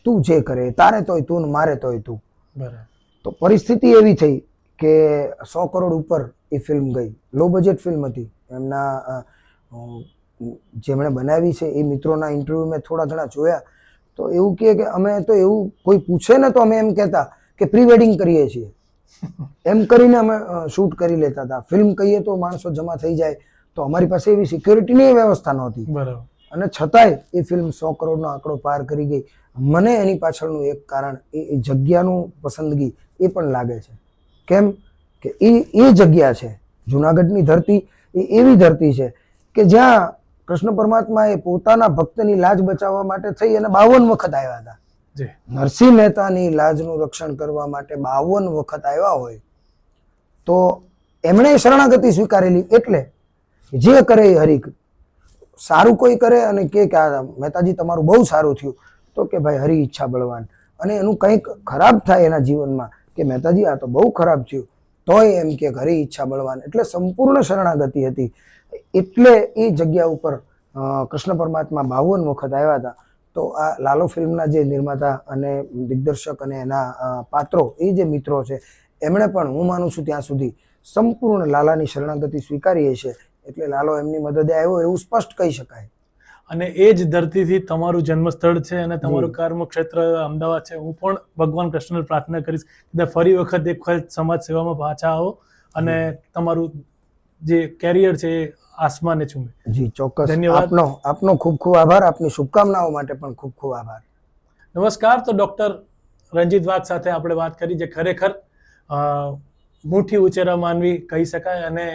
Speaker 2: તું જે કરે, તારે તોય તું ને મારે તોય તું. તો પરિસ્થિતિ એવી થઈ કે 100 કરોડ ઉપર એ ફિલ્મ ગઈ. લો બજેટ ફિલ્મ હતી. એમના જેમણે બનાવી છે એ મિત્રોના ઇન્ટરવ્યૂ મેં થોડા ઘણા જોયા, તો એવું કહે કે અમે તો એવું કોઈ પૂછે ને તો અમે એમ કહેતા કે પ્રી વેડિંગ કરીએ છીએ, એમ કરીને અમે શૂટ કરી લેતા હતા. ફિલ્મ કહીએ તો માણસો જમા થઈ જાય, તો અમારી પાસે એવી સિક્યોરિટીની વ્યવસ્થા નહોતી. અને છતાંય એ ફિલ્મ 100 કરોડનો આંકડો પાર કરી ગઈ. મને એની પાછળનું એક કારણ એ જગ્યાનું પસંદગી એ પણ લાગે છે. કેમ કે એ જગ્યા છે, જુનાગઢની ધરતી એ એવી ધરતી છે કે જ્યાં કૃષ્ણ પરમાત્માએ પોતાના ભક્તની લાજ બચાવવા માટે થઈ અને 52 વખત આવ્યા હતા. નરસિંહ મહેતાની લાજનું રક્ષણ કરવા માટે 52 વખત આવ્યા હોય તો એમણે શરણાગતિ સ્વીકારેલી. એટલે જે કરે એ હરિક. સારું કોઈ કરે અને કે મહેતાજી તમારું બહુ સારું થયું, તો કે ભાઈ હરી ઈચ્છા બળવાન. અને એનું કંઈક ખરાબ થાય એના જીવનમાં કે મહેતાજી આ તો બહુ ખરાબ થયું, તોય એમ કે હરી ઈચ્છા બળવાન. એટલે સંપૂર્ણ શરણાગતિ હતી. એટલે એ જગ્યા ઉપર કૃષ્ણ પરમાત્મા 52 વખત આવ્યા હતા. તો આ લાલો ફિલ્મના જે નિર્માતા અને દિગ્દર્શક અને એના પાત્રો, એ જે મિત્રો છે, એમણે પણ હું માનું છું ત્યાં સુધી સંપૂર્ણ લાલાની શરણાગતિ સ્વીકારી છે. એટલે લાલો એમની મદદે આવ્યો એવું સ્પષ્ટ કહી શકાય.
Speaker 1: અને એ જ ધરતીથી તમારું જન્મસ્થળ છે અને તમારું કર્મક્ષેત્ર અમદાવાદ છે. હું પણ ભગવાન કૃષ્ણને પ્રાર્થના કરીશ કે ફરી વખત એક વખત સમાજ સેવામાં પાછા આવો અને તમારું જે કેરિયર છે એ આસમાને ચૂમે.
Speaker 2: જી ચોક્કસ. ધન્યવાદ. આપનો ખૂબ ખૂબ આભાર. આપની શુભકામનાઓ માટે પણ ખૂબ ખૂબ આભાર.
Speaker 1: નમસ્કાર. તો ડૉક્ટર રંજીત વાઘ સાથે આપણે વાત કરી, જે ખરેખર મુઠ્ઠી ઉચેરા માનવી કહી શકાય, અને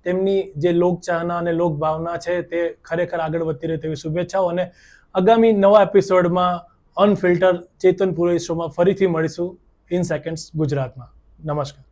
Speaker 1: તેમની જે લોકચાહના અને લોકભાવના છે તે ખરેખર આગળ વધતી રહે તેવી શુભેચ્છાઓ. અને આગામી નવા એપિસોડમાં અનફિલ્ટર ચેતન પુરોહિત શોમાં ફરીથી મળીશું ઇન સેકન્ડ્સ ગુજરાતમાં. નમસ્કાર.